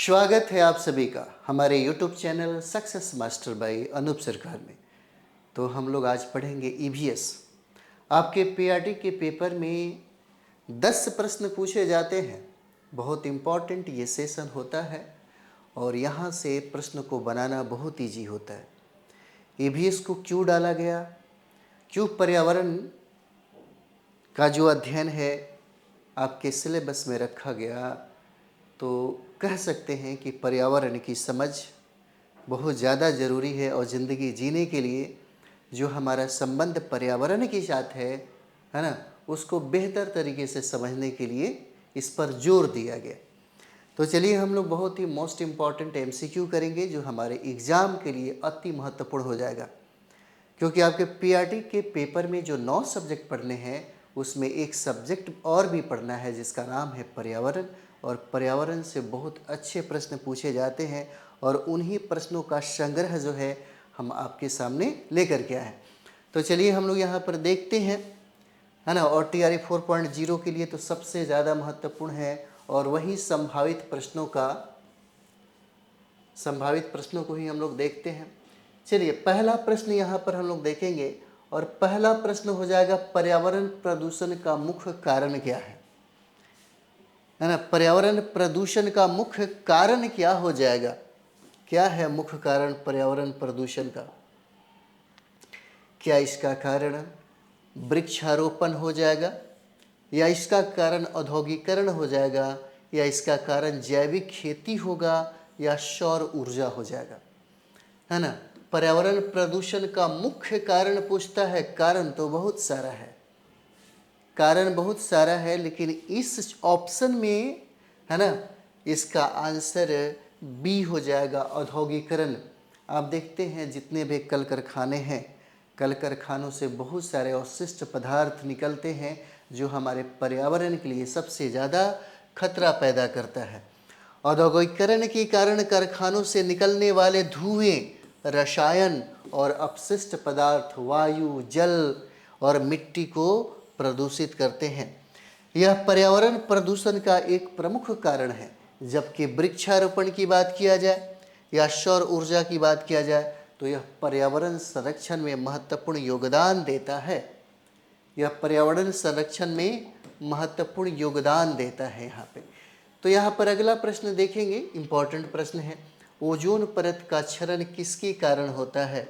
स्वागत है आप सभी का हमारे YouTube channel success master by Anoop Sarkar में। तो हम लोग आज पढ़ेंगे ईवीएस। आपके पीआरटी के पेपर में 10 प्रश्न पूछे जाते हैं। बहुत इम्पॉर्टेंट ये सेशन होता है और यहाँ से प्रश्न को बनाना बहुत ईजी होता है। ईवीएस को क्यों डाला गया, क्यों पर्यावरण का जो अध्ययन है आपके सिलेबस में रखा गया, तो कह सकते हैं कि पर्यावरण की समझ बहुत ज़्यादा ज़रूरी है और ज़िंदगी जीने के लिए जो हमारा संबंध पर्यावरण के साथ है ना, उसको बेहतर तरीके से समझने के लिए इस पर जोर दिया गया। तो चलिए हम लोग बहुत ही मोस्ट इम्पॉर्टेंट एमसीक्यू करेंगे जो हमारे एग्ज़ाम के लिए अति महत्वपूर्ण हो जाएगा, क्योंकि आपके पीआरटी के पेपर में जो 9 सब्जेक्ट पढ़ने हैं उसमें एक सब्जेक्ट और भी पढ़ना है जिसका नाम है पर्यावरण। और पर्यावरण से बहुत अच्छे प्रश्न पूछे जाते हैं और उन्हीं प्रश्नों का संग्रह जो है हम आपके सामने लेकर के आए हैं। तो चलिए हम लोग यहाँ पर देखते हैं, है ना। और टीआरई 4.0 के लिए तो सबसे ज़्यादा महत्वपूर्ण है और वही संभावित प्रश्नों को ही हम लोग देखते हैं। चलिए पहला प्रश्न यहाँ पर हम लोग देखेंगे और पहला प्रश्न हो जाएगा पर्यावरण प्रदूषण का मुख्य कारण क्या है ना। पर्यावरण प्रदूषण का मुख्य कारण क्या हो जाएगा, क्या है मुख्य कारण पर्यावरण प्रदूषण का। क्या इसका कारण वृक्षारोपण हो जाएगा, या इसका कारण औद्योगिकरण हो जाएगा, या इसका कारण जैविक खेती होगा, या सौर ऊर्जा हो जाएगा, है ना। पर्यावरण प्रदूषण का मुख्य कारण पूछता है। कारण तो बहुत सारा है, लेकिन इस ऑप्शन में, है ना, इसका आंसर बी हो जाएगा, औद्योगिकरण। आप देखते हैं जितने भी कल कारखाने हैं, कल कारखानों से बहुत सारे अवशिष्ट पदार्थ निकलते हैं जो हमारे पर्यावरण के लिए सबसे ज़्यादा खतरा पैदा करता है। औद्योगिकरण के कारण कारखानों से निकलने वाले धुएं, रसायन और अपशिष्ट पदार्थ वायु, जल और मिट्टी को प्रदूषित करते हैं। यह पर्यावरण प्रदूषण का एक प्रमुख कारण है। जबकि वृक्षारोपण की बात किया जाए या सौर ऊर्जा की बात किया जाए तो यह पर्यावरण संरक्षण में महत्वपूर्ण योगदान देता है। यह पर्यावरण संरक्षण में महत्वपूर्ण योगदान देता है यहाँ पे। तो यहाँ पर अगला प्रश्न देखेंगे, इम्पॉर्टेंट प्रश्न है। ओजोन परत का क्षरण किसके कारण होता है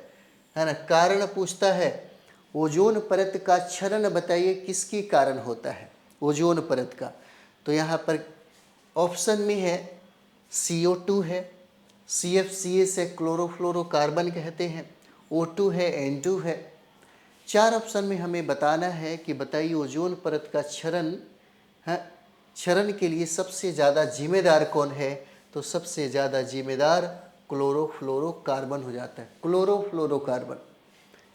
ना। कारण पूछता है, ओजोन परत का क्षरण बताइए किसके कारण होता है ओजोन परत का। तो यहाँ पर ऑप्शन में है CO2 है, CFCA से क्लोरोफ्लोरोकार्बन कहते हैं, O2 है, N2 है। 4 ऑप्शन में हमें बताना है कि बताइए ओजोन परत का क्षरण के लिए सबसे ज़्यादा जिम्मेदार कौन है। तो सबसे ज़्यादा जिम्मेदार क्लोरोफ्लोरोकार्बन हो जाता है। क्लोरोफ्लोरोकार्बन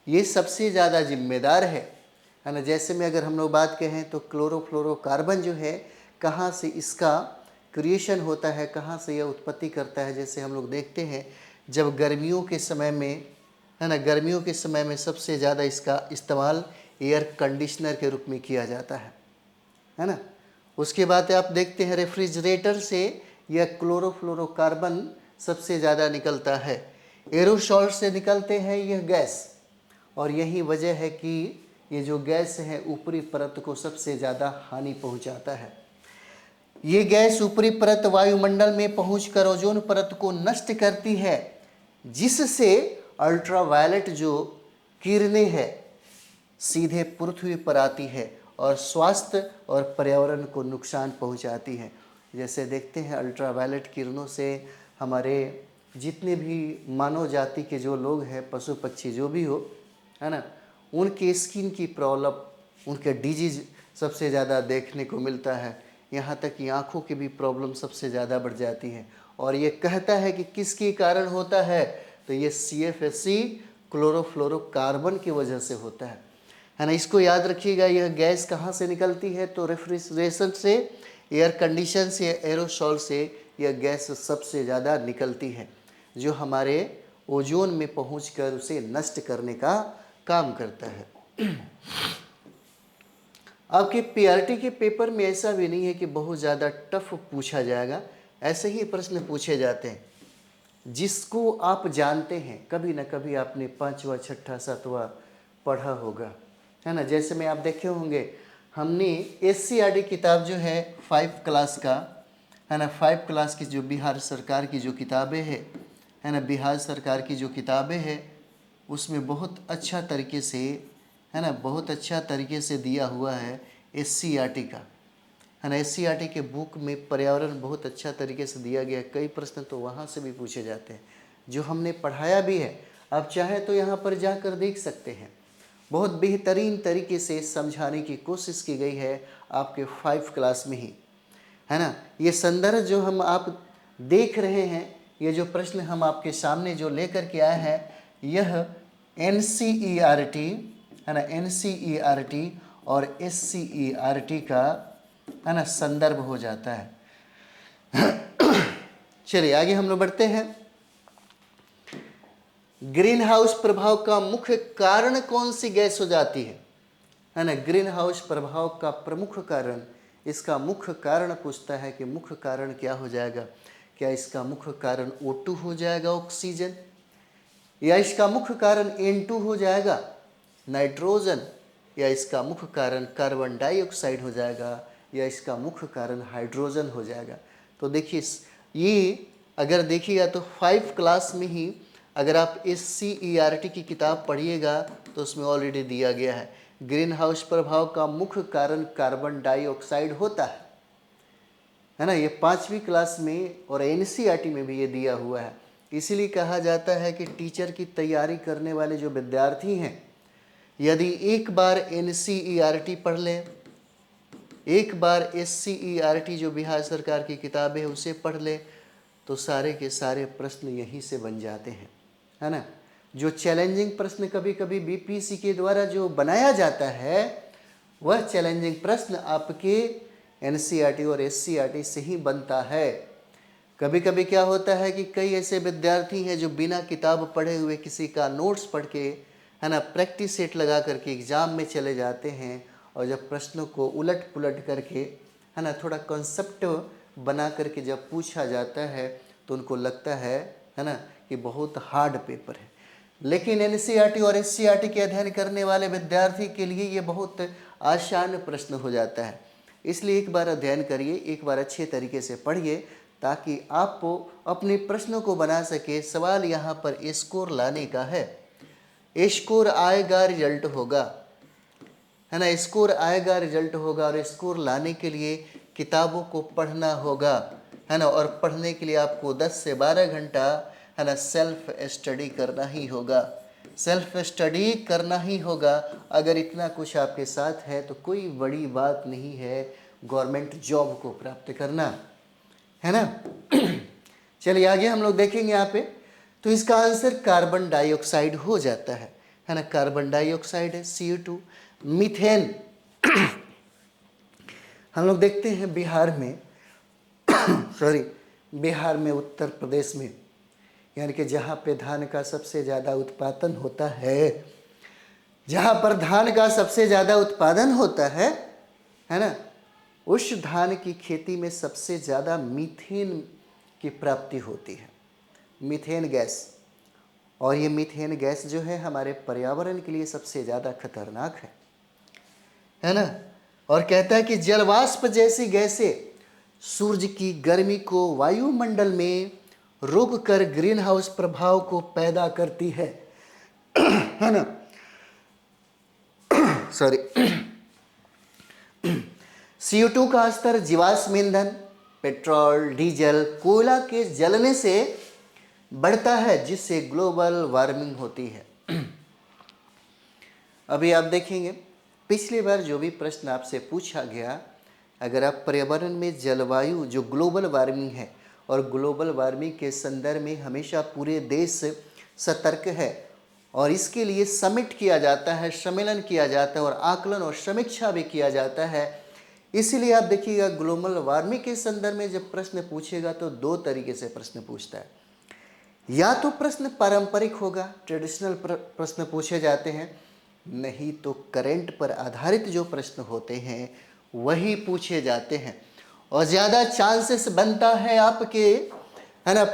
ये सबसे ज़्यादा जिम्मेदार है ना। जैसे में अगर हम लोग बात कहें तो क्लोरोफ्लोरोकार्बन जो है कहाँ से इसका क्रिएशन होता है, कहाँ से यह उत्पत्ति करता है। जैसे हम लोग देखते हैं जब गर्मियों के समय में, है ना, गर्मियों के समय में सबसे ज़्यादा इसका इस्तेमाल एयर कंडीशनर के रूप में किया जाता है ना। उसके बाद आप देखते हैं रेफ्रिजरेटर से यह क्लोरोफ्लोरोकार्बन सबसे ज़्यादा निकलता है। एरोसॉल से निकलते हैं यह गैस, और यही वजह है कि ये जो गैस है ऊपरी परत को सबसे ज़्यादा हानि पहुंचाता है। ये गैस ऊपरी परत वायुमंडल में पहुंचकर ओजोन परत को नष्ट करती है, जिससे अल्ट्रावायलेट जो किरणें हैं सीधे पृथ्वी पर आती है और स्वास्थ्य और पर्यावरण को नुकसान पहुंचाती है। जैसे देखते हैं अल्ट्रावायलेट किरणों से हमारे जितने भी मानव जाति के जो लोग हैं, पशु पक्षी जो भी हो, है ना, उनके स्किन की प्रॉब्लम, उनके डिजीज सबसे ज़्यादा देखने को मिलता है। यहाँ तक कि आँखों की भी प्रॉब्लम सबसे ज़्यादा बढ़ जाती है। और ये कहता है कि किसके कारण होता है, तो ये CFC क्लोरोफ्लोरोकार्बन की वजह से होता है ना। इसको याद रखिएगा। यह गैस कहाँ से निकलती है, तो रेफ्रिजरेशन से, एयर कंडीशन से, एरोसॉल से यह गैस सबसे ज़्यादा निकलती है, जो हमारे ओजोन में पहुंचकर उसे नष्ट करने का काम करता है। आपके पीआरटी के पेपर में ऐसा भी नहीं है कि बहुत ज़्यादा टफ पूछा जाएगा, ऐसे ही प्रश्न पूछे जाते हैं जिसको आप जानते हैं, कभी ना कभी आपने 5वां 6ठा 7वां पढ़ा होगा, है ना। जैसे में आप देखे होंगे, हमने SCRT किताब जो है 5 क्लास का, है ना, 5 क्लास की जो बिहार सरकार की जो किताबें है ना, बिहार सरकार की जो किताबें हैं उसमें बहुत अच्छा तरीके से, है ना, बहुत अच्छा तरीके से दिया हुआ है SCRT का, है ना। SCRT के बुक में पर्यावरण बहुत अच्छा तरीके से दिया गया है। कई प्रश्न तो वहाँ से भी पूछे जाते हैं जो हमने पढ़ाया भी है। आप चाहें तो यहाँ पर जाकर देख सकते हैं, बहुत बेहतरीन तरीके से समझाने की कोशिश की गई है आपके 5 क्लास में ही, है ना। ये संदर्भ जो हम आप देख रहे हैं, ये जो प्रश्न हम आपके सामने जो लेकर के आए हैं, यह NCERT, है ना, NCERT और SCERT का, है ना, संदर्भ हो जाता है। चलिए आगे हम लोग बढ़ते हैं। ग्रीन हाउस प्रभाव का मुख्य कारण कौन सी गैस हो जाती है ना। ग्रीन हाउस प्रभाव का प्रमुख कारण, इसका मुख्य कारण पूछता है कि मुख्य कारण क्या हो जाएगा। क्या इसका मुख्य कारण O2 हो जाएगा, ऑक्सीजन, या इसका मुख्य कारण N2 हो जाएगा, नाइट्रोजन, या इसका मुख्य कारण कार्बन डाइऑक्साइड हो जाएगा, या इसका मुख्य कारण हाइड्रोजन हो जाएगा। तो देखिए, ये अगर देखिएगा तो 5 क्लास में ही अगर आप SCERT की किताब पढ़िएगा तो उसमें ऑलरेडी दिया गया है ग्रीन हाउस प्रभाव का मुख्य कारण कार्बन डाइऑक्साइड होता है ना। ये 5वीं क्लास में और NCERT में भी ये दिया हुआ है। इसीलिए कहा जाता है कि टीचर की तैयारी करने वाले जो विद्यार्थी हैं, यदि एक बार NCERT पढ़ लें, एक बार SCERT जो बिहार सरकार की किताब है उसे पढ़ ले, तो सारे के सारे प्रश्न यहीं से बन जाते हैं, है ना। जो चैलेंजिंग प्रश्न कभी कभी BPSC के द्वारा जो बनाया जाता है, वह चैलेंजिंग प्रश्न आपके NCERT और SCERT से ही बनता है। कभी कभी क्या होता है कि कई ऐसे विद्यार्थी हैं जो बिना किताब पढ़े हुए किसी का नोट्स पढ़ के, है ना, प्रैक्टिस सेट लगा करके एग्ज़ाम में चले जाते हैं, और जब प्रश्नों को उलट पुलट करके, है ना, थोड़ा कॉन्सेप्ट बना करके जब पूछा जाता है तो उनको लगता है ना, कि बहुत हार्ड पेपर है। लेकिन NCERT और SCERT के अध्ययन करने वाले विद्यार्थी के लिए ये बहुत आसान प्रश्न हो जाता है। इसलिए एक बार अध्ययन करिए, एक बार अच्छे तरीके से पढ़िए, ताकि आप अपने प्रश्नों को बना सके। सवाल यहाँ पर स्कोर लाने का है, स्कोर आएगा, रिजल्ट होगा, है ना, स्कोर आएगा, रिजल्ट होगा। और स्कोर लाने के लिए किताबों को पढ़ना होगा, है ना, और पढ़ने के लिए आपको 10 से 12 घंटा, है ना, सेल्फ स्टडी करना ही होगा, सेल्फ स्टडी करना ही होगा। अगर इतना कुछ आपके साथ है तो कोई बड़ी बात नहीं है गवर्नमेंट जॉब को प्राप्त करना, है ना। चलिए आगे हम लोग देखेंगे यहाँ पे। तो इसका आंसर कार्बन डाइऑक्साइड हो जाता है ना, कार्बन डाइऑक्साइड है, CO2। मीथेन हम लोग देखते हैं बिहार में बिहार में, उत्तर प्रदेश में, यानी कि जहाँ पे धान का सबसे ज़्यादा उत्पादन होता है, जहाँ पर धान का सबसे ज़्यादा उत्पादन होता है ना, उस धान की खेती में सबसे ज़्यादा मीथेन की प्राप्ति होती है, मीथेन गैस। और ये मीथेन गैस जो है हमारे पर्यावरण के लिए सबसे ज़्यादा खतरनाक है ना। और कहता है कि जलवाष्प जैसी गैसें सूर्य की गर्मी को वायुमंडल में रोक कर ग्रीन हाउस प्रभाव को पैदा करती है ना, सॉरी। CO2 का स्तर जीवाश्म ईंधन, पेट्रोल, डीजल, कोयला के जलने से बढ़ता है, जिससे ग्लोबल वार्मिंग होती है। अभी आप देखेंगे पिछली बार जो भी प्रश्न आपसे पूछा गया, अगर आप पर्यावरण में जलवायु जो ग्लोबल वार्मिंग है, और ग्लोबल वार्मिंग के संदर्भ में हमेशा पूरे देश सतर्क है, और इसके लिए समिट किया जाता है, सम्मेलन किया जाता है, और आकलन और समीक्षा भी किया जाता है। इसीलिए आप देखिएगा ग्लोबल वार्मिंग के संदर्भ में जब प्रश्न पूछेगा तो 2 तरीके से प्रश्न पूछता है। या तो प्रश्न पारंपरिक होगा, ट्रेडिशनल प्रश्न पूछे जाते हैं, नहीं तो करंट पर आधारित जो प्रश्न होते हैं वही पूछे जाते हैं। और ज़्यादा चांसेस बनता है आपके, है ना,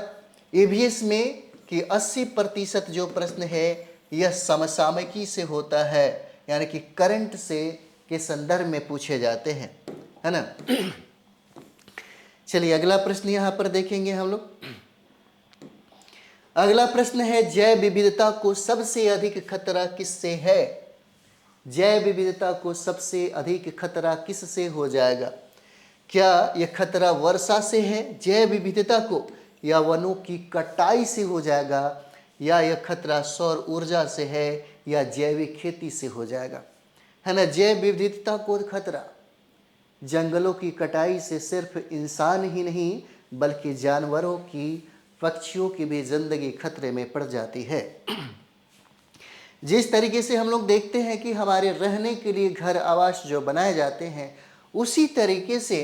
ईवीएस में कि 80% जो प्रश्न है यह समसामयिकी से होता है, यानी कि करंट से के संदर्भ में पूछे जाते हैं, है ना। चलिए अगला प्रश्न यहाँ पर देखेंगे हम लोग। अगला प्रश्न है, जैव विविधता को सबसे अधिक खतरा किससे है? जैव विविधता को सबसे अधिक खतरा किससे हो जाएगा? क्या यह खतरा वर्षा से है जैव विविधता को, या वनों की कटाई से हो जाएगा, या यह खतरा सौर ऊर्जा से है, या जैविक खेती से हो जाएगा, है ना। जैव विविधता को खतरा जंगलों की कटाई से सिर्फ इंसान ही नहीं बल्कि जानवरों की, पक्षियों की भी जिंदगी खतरे में पड़ जाती है। जिस तरीके से हम लोग देखते हैं कि हमारे रहने के लिए घर आवास जो बनाए जाते हैं, उसी तरीके से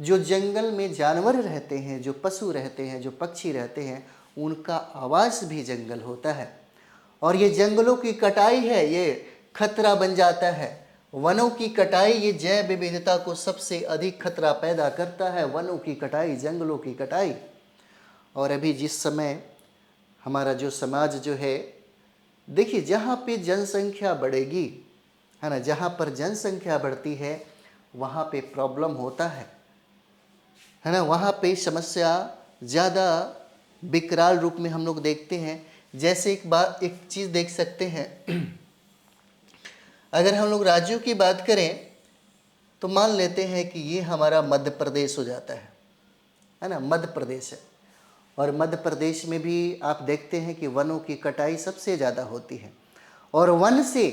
जो जंगल में जानवर रहते हैं, जो पशु रहते हैं, जो पक्षी रहते हैं, उनका आवास भी जंगल होता है। और ये जंगलों की कटाई है, ये खतरा बन जाता है। वनों की कटाई ये जैव विविधता को सबसे अधिक खतरा पैदा करता है, वनों की कटाई, जंगलों की कटाई। और अभी जिस समय हमारा जो समाज जो है, देखिए जहाँ पे जनसंख्या बढ़ेगी, है ना, जहाँ पर जनसंख्या बढ़ती है वहाँ पे प्रॉब्लम होता है ना, वहाँ पे समस्या ज़्यादा विकराल रूप में हम लोग देखते हैं। जैसे एक चीज़ देख सकते हैं, अगर हम लोग राज्यों की बात करें तो मान लेते हैं कि ये हमारा मध्य प्रदेश हो जाता है ना, मध्य प्रदेश है। और मध्य प्रदेश में भी आप देखते हैं कि वनों की कटाई सबसे ज़्यादा होती है। और वन से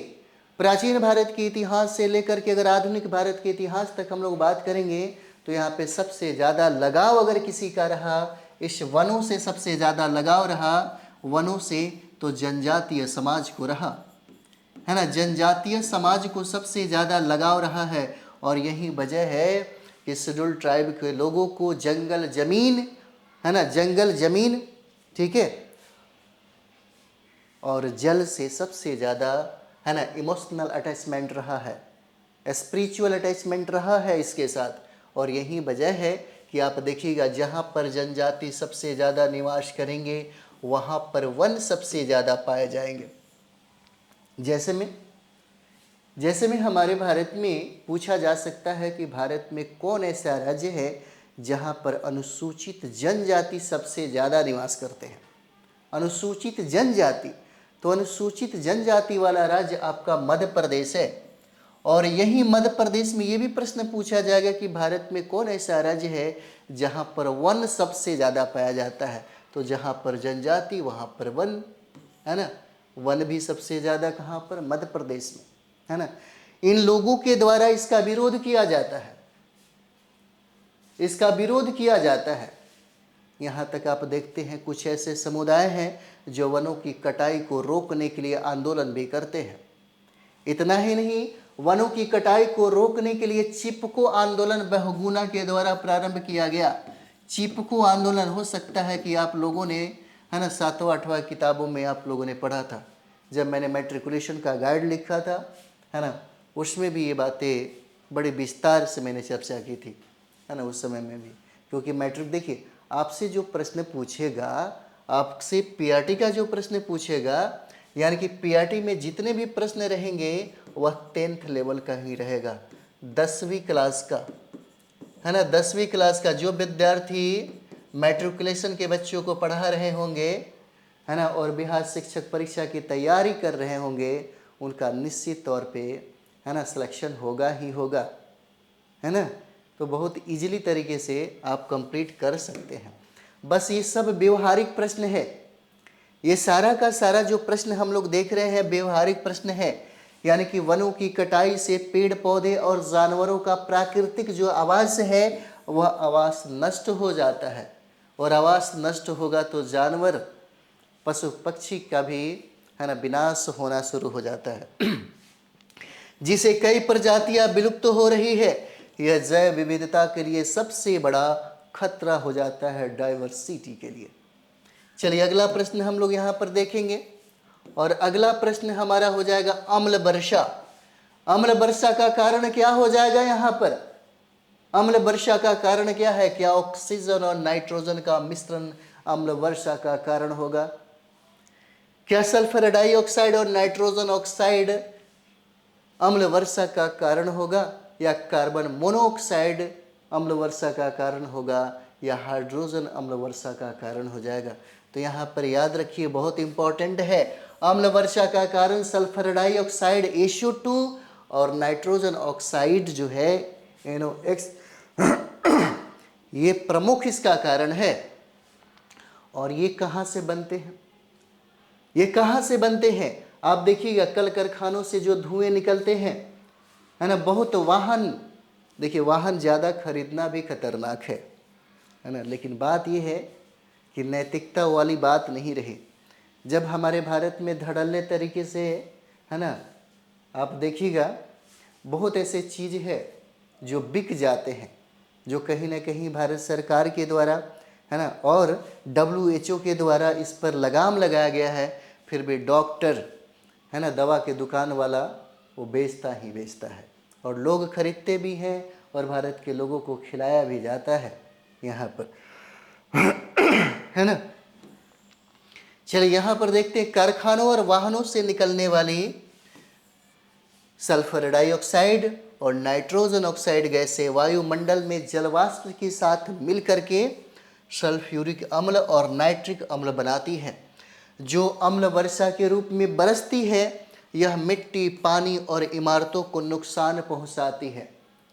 प्राचीन भारत के इतिहास से लेकर के अगर आधुनिक भारत के इतिहास तक हम लोग बात करेंगे तो यहाँ पे सबसे ज़्यादा लगाव अगर किसी का रहा, इस वनों से सबसे ज़्यादा लगाव रहा वनों से, तो जनजातीय समाज को रहा, है ना। जनजातीय समाज को सबसे ज़्यादा लगाव रहा है। और यही वजह है कि शेड्यूल ट्राइब के लोगों को जंगल ज़मीन, है ना, जंगल ज़मीन, ठीक है, और जल से सबसे ज़्यादा, है ना, इमोशनल अटैचमेंट रहा है, स्पिरिचुअल अटैचमेंट रहा है इसके साथ। और यही वजह है कि आप देखिएगा जहाँ पर जनजाति सबसे ज़्यादा निवास करेंगे वहाँ पर वन सबसे ज़्यादा पाए जाएंगे। जैसे में हमारे भारत में पूछा जा सकता है कि भारत में कौन ऐसा राज्य है जहाँ पर अनुसूचित जनजाति सबसे ज़्यादा निवास करते हैं। अनुसूचित जनजाति, तो अनुसूचित जनजाति वाला राज्य आपका मध्य प्रदेश है। और यही मध्य प्रदेश में ये भी प्रश्न पूछा जाएगा कि भारत में कौन ऐसा राज्य है जहाँ पर वन सबसे ज़्यादा पाया जाता है। तो जहाँ पर जनजाति वहाँ पर वन, है ना। वन भी सबसे ज़्यादा कहाँ पर? मध्य प्रदेश में, है ना। इन लोगों के द्वारा इसका विरोध किया जाता है, इसका विरोध किया जाता है। यहाँ तक आप देखते हैं कुछ ऐसे समुदाय हैं जो वनों की कटाई को रोकने के लिए आंदोलन भी करते हैं। इतना ही नहीं, वनों की कटाई को रोकने के लिए चिपको आंदोलन बहुगुणा के द्वारा प्रारंभ किया गया। चिपको आंदोलन, हो सकता है कि आप लोगों ने, है ना, 7वां 8वां किताबों में आप लोगों ने पढ़ा था। जब मैंने मैट्रिकुलेशन का गाइड लिखा था, है ना, उसमें भी ये बातें बड़े विस्तार से मैंने चर्चा की थी, है ना, उस समय में भी। क्योंकि मैट्रिक, देखिए आपसे जो प्रश्न पूछेगा, आपसे पीआरटी का जो प्रश्न पूछेगा, यानी कि पीआरटी में जितने भी प्रश्न रहेंगे वह 10th लेवल का ही रहेगा, 10वीं क्लास का, है ना। 10वीं क्लास का जो विद्यार्थी मैट्रिकुलेशन के बच्चों को पढ़ा रहे होंगे, है ना, और बिहार शिक्षक परीक्षा की तैयारी कर रहे होंगे, उनका निश्चित तौर पे, है ना, सिलेक्शन होगा ही होगा, है ना। तो बहुत इजीली तरीके से आप कंप्लीट कर सकते हैं। बस ये सब व्यवहारिक प्रश्न है, ये सारा का सारा जो प्रश्न हम लोग देख रहे हैं व्यवहारिक प्रश्न है। यानी कि वनों की कटाई से पेड़ पौधे और जानवरों का प्राकृतिक जो आवास है वह आवास नष्ट हो जाता है। और आवास नष्ट होगा तो जानवर, पशु पक्षी का भी, है ना, विनाश होना शुरू हो जाता है जिसे कई प्रजातियां विलुप्त हो रही है। यह जैव विविधता के लिए सबसे बड़ा खतरा हो जाता है, डाइवर्सिटी के लिए। चलिए अगला प्रश्न हम लोग यहाँ पर देखेंगे। और अगला प्रश्न हमारा हो जाएगा अम्ल वर्षा। अम्ल वर्षा का कारण क्या हो जाएगा यहाँ पर? अम्ल वर्षा का कारण क्या है? क्या ऑक्सीजन और नाइट्रोजन का मिश्रण अम्ल वर्षा का कारण होगा? क्या सल्फर डाइऑक्साइड और नाइट्रोजन ऑक्साइड अम्ल वर्षा का कारण होगा, या कार्बन मोनोऑक्साइड अम्ल वर्षा का कारण होगा, या हाइड्रोजन अम्ल वर्षा का कारण हो जाएगा? तो यहाँ पर याद रखिए, बहुत इंपॉर्टेंट है, अम्ल वर्षा का कारण सल्फर डाइऑक्साइड SO2 और नाइट्रोजन ऑक्साइड जो है NOx ये प्रमुख इसका कारण है। और ये कहाँ से बनते हैं? ये कहाँ से बनते हैं? आप देखिएगा, कल कारखानों से जो धुएं निकलते हैं, है ना, बहुत वाहन, देखिए वाहन ज़्यादा खरीदना भी खतरनाक है ना, लेकिन बात ये है कि नैतिकता वाली बात नहीं रही। जब हमारे भारत में धड़ल्ले तरीके से, है ना, आप देखिएगा बहुत ऐसे चीज़ है जो बिक जाते हैं, जो कहीं ना कहीं भारत सरकार के द्वारा, है ना, और WHO के द्वारा इस पर लगाम लगाया गया है, फिर भी डॉक्टर, है ना, दवा के दुकान वाला वो बेचता ही बेचता है, और लोग खरीदते भी हैं, और भारत के लोगों को खिलाया भी जाता है यहाँ पर, है ना। चलिए यहाँ पर देखते हैं, कारखानों और वाहनों से निकलने वाली सल्फर डाइऑक्साइड और नाइट्रोजन ऑक्साइड गैसें वायुमंडल में जलवाष्प के साथ मिलकर के सल्फ्यूरिक अम्ल और नाइट्रिक अम्ल बनाती है, जो अम्ल वर्षा के रूप में बरसती है। यह मिट्टी, पानी और इमारतों को नुकसान पहुंचाती है।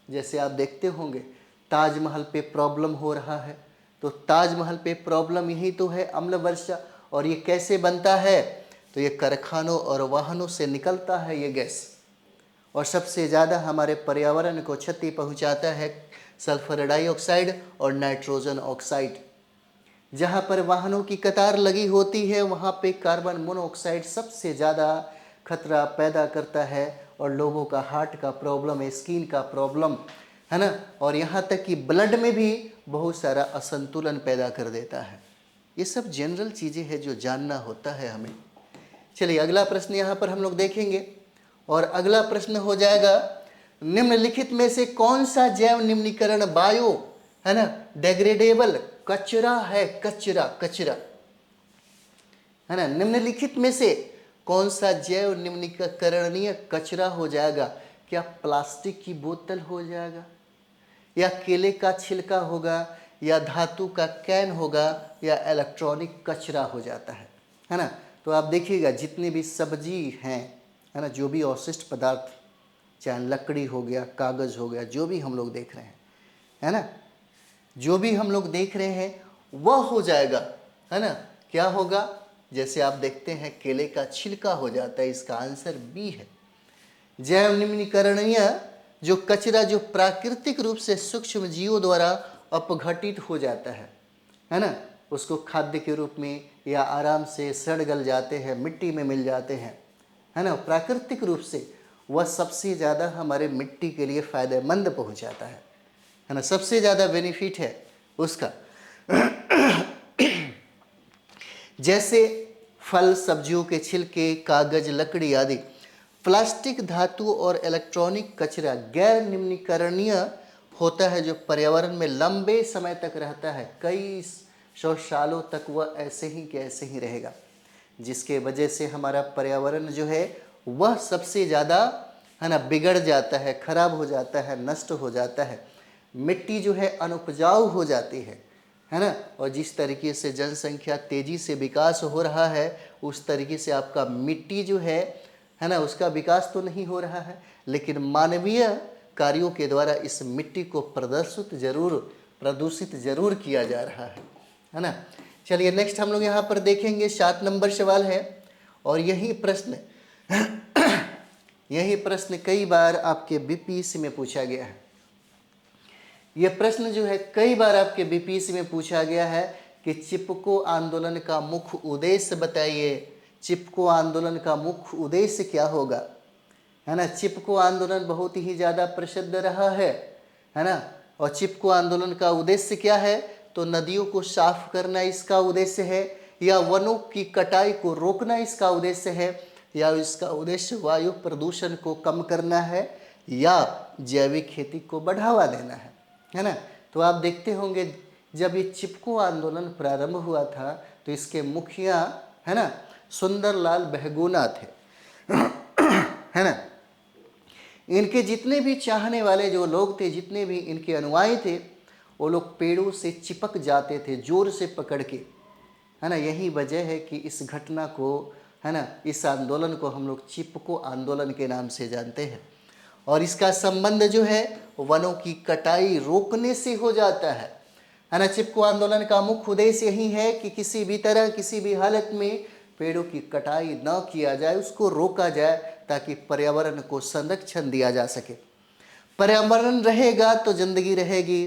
जैसे आप देखते होंगे ताजमहल पे प्रॉब्लम हो रहा है, तो ताजमहल पे प्रॉब्लम यही तो है, अम्ल वर्षा। और ये कैसे बनता है? तो ये कारखानों और वाहनों से निकलता है ये गैस, और सबसे ज़्यादा हमारे पर्यावरण को क्षति पहुंचाता है सल्फर डाइऑक्साइड और नाइट्रोजन ऑक्साइड। जहाँ पर वाहनों की कतार लगी होती है, वहाँ पे कार्बन मोनोऑक्साइड सबसे ज़्यादा खतरा पैदा करता है, और लोगों का हार्ट का प्रॉब्लम, स्किन का प्रॉब्लम, है ना, और यहाँ तक कि ब्लड में भी बहुत सारा असंतुलन पैदा कर देता है। ये सब जनरल चीज़ें हैं जो जानना होता है हमें। चलिए अगला प्रश्न यहाँ पर हम लोग देखेंगे, और अगला प्रश्न हो जाएगा, निम्नलिखित में से कौन सा जैव निम्नीकरण बायो, है ना, डेग्रेडेबल कचरा है? कचरा, कचरा, है ना, निम्नलिखित में से कौन सा जैव निम्नीकरणीय कचरा हो जाएगा? क्या प्लास्टिक की बोतल हो जाएगा, या केले का छिलका होगा, या धातु का कैन होगा, या इलेक्ट्रॉनिक कचरा हो जाता है ना। तो आप देखिएगा जितने भी सब्जी हैं, है ना, जो भी अवशिष्ट पदार्थ, चाहे लकड़ी हो गया, कागज़ हो गया, जो भी हम लोग देख रहे हैं, है ना, जो भी हम लोग देख रहे हैं वह हो जाएगा, है ना। क्या होगा? जैसे आप देखते हैं केले का छिलका हो जाता है, इसका आंसर बी है। जैव निम्नीकरणीय जो कचरा जो प्राकृतिक रूप से सूक्ष्म जीवों द्वारा अपघटित हो जाता है ना, उसको खाद्य के रूप में या आराम से सड़ गल जाते हैं, मिट्टी में मिल जाते हैं, है ना, प्राकृतिक रूप से वह सबसे ज़्यादा हमारे मिट्टी के लिए फ़ायदेमंद पहुंचाता है ना, सबसे ज़्यादा बेनिफिट है उसका। जैसे फल, सब्जियों के छिलके, कागज, लकड़ी आदि। प्लास्टिक, धातु और इलेक्ट्रॉनिक कचरा गैर निम्नीकरणीय होता है, जो पर्यावरण में लंबे समय तक रहता है, कई सौ सालों तक वह ऐसे ही के ऐसे ही रहेगा, जिसके वजह से हमारा पर्यावरण जो है वह सबसे ज़्यादा, है ना, बिगड़ जाता है, खराब हो जाता है, नष्ट हो जाता है। मिट्टी जो है अनुपजाऊ हो जाती है ना। और जिस तरीके से जनसंख्या तेज़ी से विकास हो रहा है, उस तरीके से आपका मिट्टी जो है ना, उसका विकास तो नहीं हो रहा है, लेकिन मानवीय कार्यों के द्वारा इस मिट्टी को प्रदूषित जरूर किया जा रहा है ना। चलिए नेक्स्ट हम लोग यहाँ पर देखेंगे, 7 नंबर सवाल है, और यही प्रश्न कई बार आपके BPSC में पूछा गया है। यह प्रश्न जो है कई बार आपके BPSC में पूछा गया है कि चिपको आंदोलन का मुख्य उद्देश्य बताइए। चिपको आंदोलन का मुख्य उद्देश्य क्या होगा, है ना। चिपको आंदोलन बहुत ही ज़्यादा प्रसिद्ध रहा है ना। और चिपको आंदोलन का उद्देश्य क्या है? तो नदियों को साफ करना इसका उद्देश्य है, या वनों की कटाई को रोकना इसका उद्देश्य है, या इसका उद्देश्य वायु प्रदूषण को कम करना है, या जैविक खेती को बढ़ावा देना है है ना। तो आप देखते होंगे जब ये चिपको आंदोलन प्रारंभ हुआ था तो इसके मुखिया, है ना, सुंदरलाल बहुगुणा थे, है ना। इनके जितने भी चाहने वाले जो लोग थे, जितने भी इनके अनुयायी थे, वो लोग पेड़ों से चिपक जाते थे जोर से पकड़ के, है ना। यही वजह है कि इस घटना को, है ना, इस आंदोलन को हम लोग चिपको आंदोलन के नाम से जानते हैं। और इसका संबंध जो है वनों की कटाई रोकने से हो जाता है ना। चिपको आंदोलन का मुख्य उद्देश्य यही है कि किसी भी तरह, किसी भी हालत में पेड़ों की कटाई न किया जाए, उसको रोका जाए, ताकि पर्यावरण को संरक्षण दिया जा सके। पर्यावरण रहेगा तो जिंदगी रहेगी।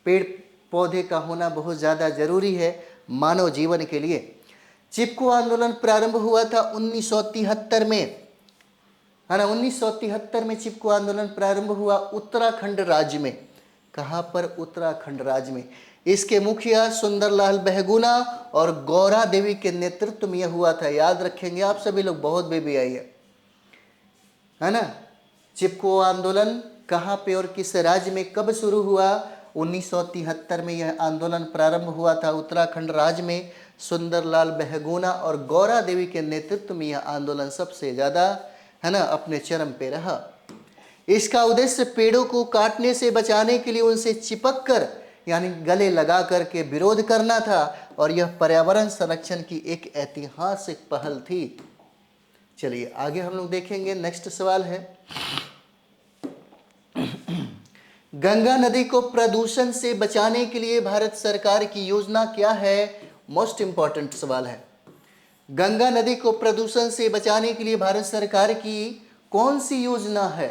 पेड़ पौधे का होना बहुत ज़्यादा जरूरी है मानव जीवन के लिए। चिपको आंदोलन प्रारंभ हुआ था 1973 में, है ना। 1973 में चिपको आंदोलन प्रारंभ हुआ उत्तराखंड राज्य में। कहाँ पर? उत्तराखंड राज्य में। इसके मुखिया सुंदरलाल बहुगुणा और गौरा देवी के नेतृत्व में यह हुआ था। याद रखेंगे आप सभी लोग, बहुत बेबी आई है ना। चिपको आंदोलन कहाँ पे और किस राज्य में कब शुरू हुआ? 1973 में यह आंदोलन प्रारंभ हुआ था उत्तराखंड राज्य में। सुंदरलाल बहुगुणा और गौरा देवी के नेतृत्व में यह आंदोलन सबसे ज़्यादा, है ना, अपने चरम पे रहा। इसका उद्देश्य पेड़ों को काटने से बचाने के लिए उनसे चिपक कर, यानी गले लगा कर के विरोध करना था। और यह पर्यावरण संरक्षण की एक ऐतिहासिक पहल थी। चलिए आगे हम लोग देखेंगे। नेक्स्ट सवाल है, गंगा नदी को प्रदूषण से बचाने के लिए भारत सरकार की योजना क्या है? मोस्ट इंपॉर्टेंट सवाल है। गंगा नदी को प्रदूषण से बचाने के लिए भारत सरकार की कौन सी योजना है?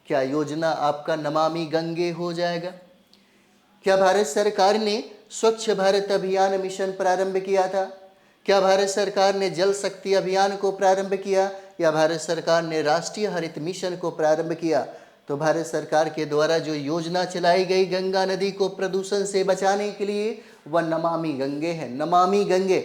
क्या योजना आपका नमामि गंगे हो जाएगा? क्या भारत सरकार ने स्वच्छ भारत अभियान मिशन प्रारंभ किया था? क्या भारत सरकार ने जल शक्ति अभियान को प्रारंभ किया? या भारत सरकार ने राष्ट्रीय हरित मिशन को प्रारंभ किया? तो भारत सरकार के द्वारा जो योजना चलाई गई गंगा नदी को प्रदूषण से बचाने के लिए, वह नमामि गंगे है। नमामि गंगे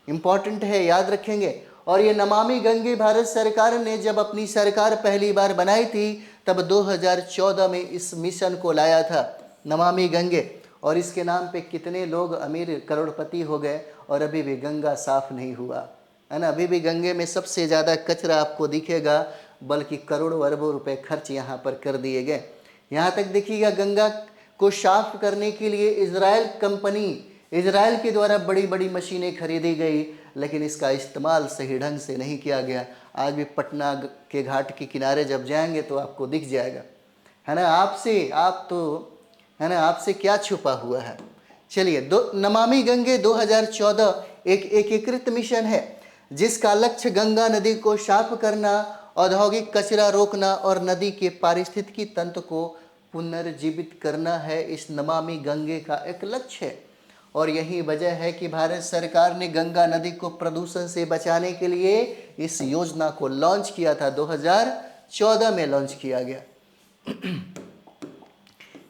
इंपॉर्टेंट है, याद रखेंगे। और ये नमामि गंगे भारत सरकार ने जब अपनी सरकार पहली बार बनाई थी, तब 2014 में इस मिशन को लाया था, नमामि गंगे। और इसके नाम पे कितने लोग अमीर करोड़पति हो गए, और अभी भी गंगा साफ नहीं हुआ, है ना। अभी भी गंगे में सबसे ज़्यादा कचरा आपको दिखेगा, बल्कि करोड़ों अरबों रुपए खर्च यहाँ पर कर दिए गए। यहाँ तक देखिएगा, गंगा को साफ करने के लिए इजराइल के द्वारा बड़ी बड़ी मशीनें खरीदी गई, लेकिन इसका इस्तेमाल सही ढंग से नहीं किया गया। आज भी पटना के घाट के किनारे जब जाएंगे तो आपको दिख जाएगा, है ना। आपसे क्या छुपा हुआ है। चलिए, नमामि गंगे 2014 एक एकीकृत मिशन है जिसका लक्ष्य गंगा नदी को साफ करना, औद्योगिक कचरा रोकना और नदी के पारिस्थितिकी तंत्र को पुनर्जीवित करना है। इस नमामि गंगे का एक लक्ष्य है। और यही वजह है कि भारत सरकार ने गंगा नदी को प्रदूषण से बचाने के लिए इस योजना को लॉन्च किया था। 2014 में लॉन्च किया गया।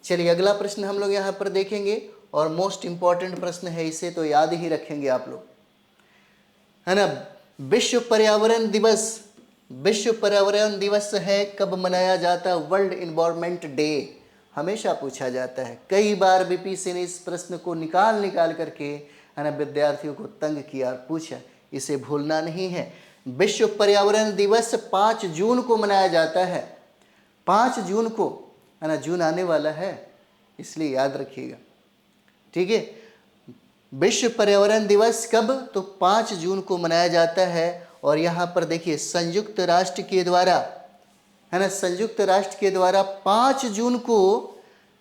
चलिए अगला प्रश्न हम लोग यहाँ पर देखेंगे, और मोस्ट इंपॉर्टेंट प्रश्न है, इसे तो याद ही रखेंगे आप लोग, है ना। विश्व पर्यावरण दिवस है, कब मनाया जाता है? वर्ल्ड इन्वायरमेंट डे हमेशा पूछा जाता है। कई बार बीपीएससी ने इस प्रश्न को निकाल करके, है ना, विद्यार्थियों को तंग किया और पूछा, इसे भूलना नहीं है। विश्व पर्यावरण दिवस 5 जून को मनाया जाता है। 5 जून को, है ना, जून आने वाला है, इसलिए याद रखिएगा, ठीक है। विश्व पर्यावरण दिवस कब? तो 5 जून को मनाया जाता है। और यहाँ पर देखिए, संयुक्त राष्ट्र के द्वारा, है ना, संयुक्त राष्ट्र के द्वारा 5 जून को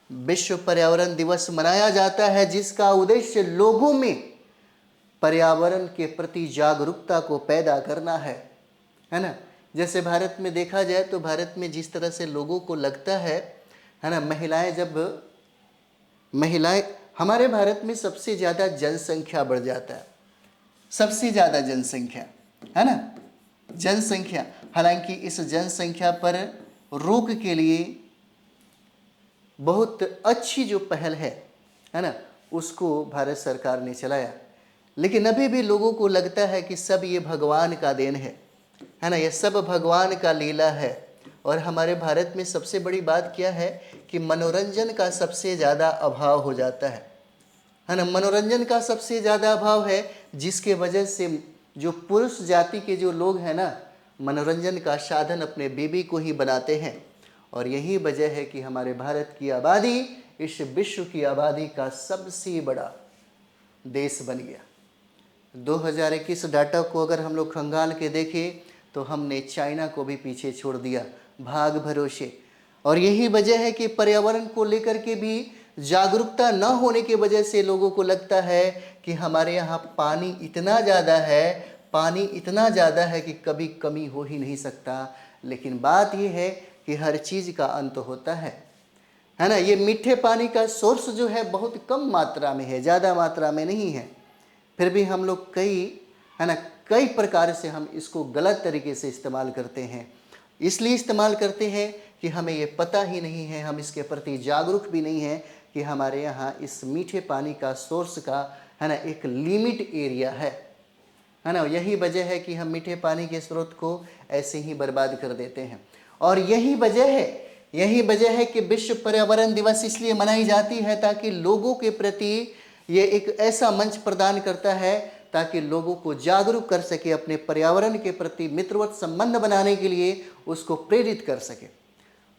विश्व पर्यावरण दिवस मनाया जाता है, जिसका उद्देश्य लोगों में पर्यावरण के प्रति जागरूकता को पैदा करना है ना। जैसे भारत में देखा जाए तो भारत में जिस तरह से लोगों को लगता है ना, महिलाएं हमारे भारत में सबसे ज़्यादा जनसंख्या बढ़ जाता है, सबसे ज़्यादा जनसंख्या, है ना, जनसंख्या। हालांकि इस जनसंख्या पर रोक के लिए बहुत अच्छी जो पहल है ना, उसको भारत सरकार ने चलाया। लेकिन अभी भी लोगों को लगता है कि सब ये भगवान का देन है ना, ये सब भगवान का लीला है। और हमारे भारत में सबसे बड़ी बात क्या है कि मनोरंजन का सबसे ज़्यादा अभाव हो जाता है ना। मनोरंजन का सबसे ज़्यादा अभाव है, जिसके वजह से जो पुरुष जाति के जो लोग हैं ना, मनोरंजन का साधन अपने बीवी को ही बनाते हैं। और यही वजह है कि हमारे भारत की आबादी इस विश्व की आबादी का सबसे बड़ा देश बन गया। 2021 डाटा को अगर हम लोग खंगाल के देखें तो हमने चाइना को भी पीछे छोड़ दिया भाग भरोसे। और यही वजह है कि पर्यावरण को लेकर के भी जागरूकता न होने की वजह से लोगों को लगता है कि हमारे यहाँ पानी इतना ज़्यादा है कि कभी कमी हो ही नहीं सकता। लेकिन बात यह है कि हर चीज़ का अंत होता है ना। ये मीठे पानी का सोर्स जो है बहुत कम मात्रा में है, ज़्यादा मात्रा में नहीं है। फिर भी हम लोग कई प्रकार से हम इसको गलत तरीके से इस्तेमाल करते हैं। इसलिए इस्तेमाल करते हैं कि हमें ये पता ही नहीं है, हम इसके प्रति जागरूक भी नहीं हैं कि हमारे यहाँ इस मीठे पानी का सोर्स का एक लिमिट एरिया है ना। यही वजह है कि हम मीठे पानी के स्रोत को ऐसे ही बर्बाद कर देते हैं। और यही वजह है कि विश्व पर्यावरण दिवस इसलिए मनाई जाती है ताकि लोगों के प्रति ये एक ऐसा मंच प्रदान करता है ताकि लोगों को जागरूक कर सके, अपने पर्यावरण के प्रति मित्रवत संबंध बनाने के लिए उसको प्रेरित कर सके,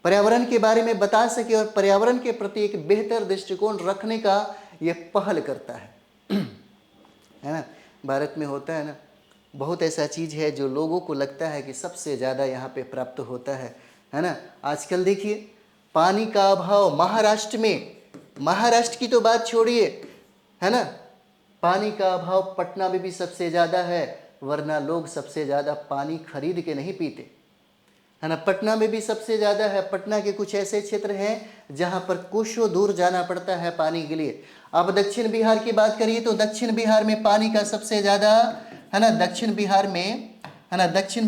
पर्यावरण के बारे में बता सके और पर्यावरण के प्रति एक बेहतर दृष्टिकोण रखने का ये पहल करता है ना। भारत में होता है ना, बहुत ऐसा चीज़ है जो लोगों को लगता है कि सबसे ज़्यादा यहाँ पे प्राप्त होता है ना। आजकल देखिए पानी का अभाव महाराष्ट्र की तो बात छोड़िए है ना, पानी का अभाव पटना में भी सबसे ज़्यादा है, वरना लोग सबसे ज़्यादा पानी खरीद के नहीं पीते है ना। पटना में भी सबसे ज़्यादा है। पटना के कुछ ऐसे क्षेत्र हैं जहाँ पर कोसों दूर जाना पड़ता है पानी के लिए। अब दक्षिण बिहार की बात करिए तो दक्षिण बिहार में पानी का सबसे ज़्यादा है ना, दक्षिण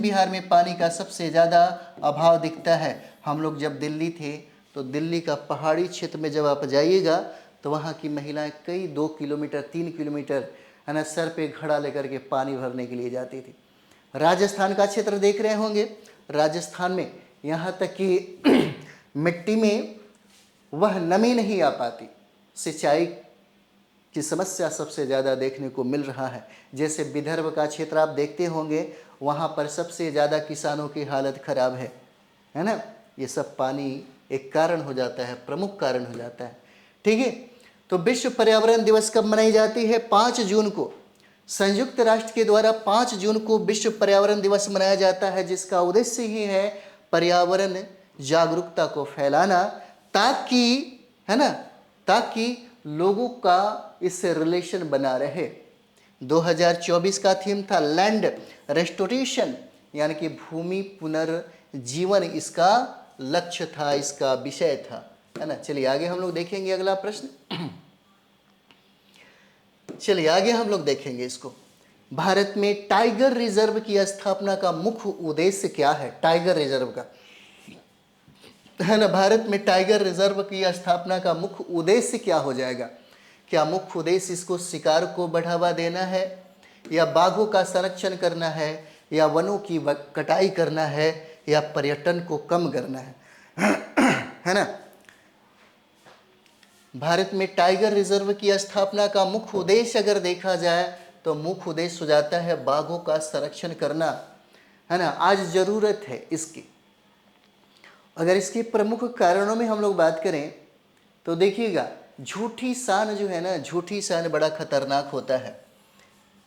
बिहार में पानी का सबसे ज़्यादा अभाव दिखता है। हम लोग जब दिल्ली थे तो दिल्ली का पहाड़ी क्षेत्र में जब आप जाइएगा तो वहाँ की महिलाएं कई 2 किलोमीटर 3 किलोमीटर है ना सर पे घड़ा लेकर के पानी भरने के लिए जाती थी। राजस्थान का क्षेत्र देख रहे होंगे, राजस्थान में यहाँ तक कि मिट्टी में वह नमी नहीं आ पाती, सिंचाई की समस्या सबसे ज़्यादा देखने को मिल रहा है। जैसे विदर्भ का क्षेत्र आप देखते होंगे, वहाँ पर सबसे ज़्यादा किसानों की हालत ख़राब है ना। ये सब पानी एक कारण हो जाता है, प्रमुख कारण हो जाता है। ठीक है, तो विश्व पर्यावरण दिवस कब मनाई जाती है? 5 जून को। संयुक्त राष्ट्र के द्वारा 5 जून को विश्व पर्यावरण दिवस मनाया जाता है, जिसका उद्देश्य ही है पर्यावरण जागरूकता को फैलाना, ताकि लोगों का इससे रिलेशन बना रहे। 2024 का थीम था लैंड रेस्टोरेशन, यानी कि भूमि पुनर्जीवन इसका लक्ष्य था, इसका विषय था, है ना। चलिए आगे हम लोग देखेंगे अगला प्रश्न। चलिए आगे हम लोग देखेंगे इसको। भारत में टाइगर रिजर्व की स्थापना का मुख्य उद्देश्य क्या है? टाइगर रिजर्व का है ना, भारत में टाइगर रिजर्व की स्थापना का मुख्य उद्देश्य क्या हो जाएगा? क्या मुख्य उद्देश्य इसको शिकार को बढ़ावा देना है, या बाघों का संरक्षण करना है, या वनों की कटाई करना है, या पर्यटन को कम करना है ना। भारत में टाइगर रिजर्व की स्थापना का मुख्य उद्देश्य अगर देखा जाए तो मुख्य उद्देश्य हो जाता है बाघों का संरक्षण करना, है ना। आज ज़रूरत है इसकी। अगर इसके प्रमुख कारणों में हम लोग बात करें तो देखिएगा, झूठी शान जो है ना, झूठी शान बड़ा खतरनाक होता है।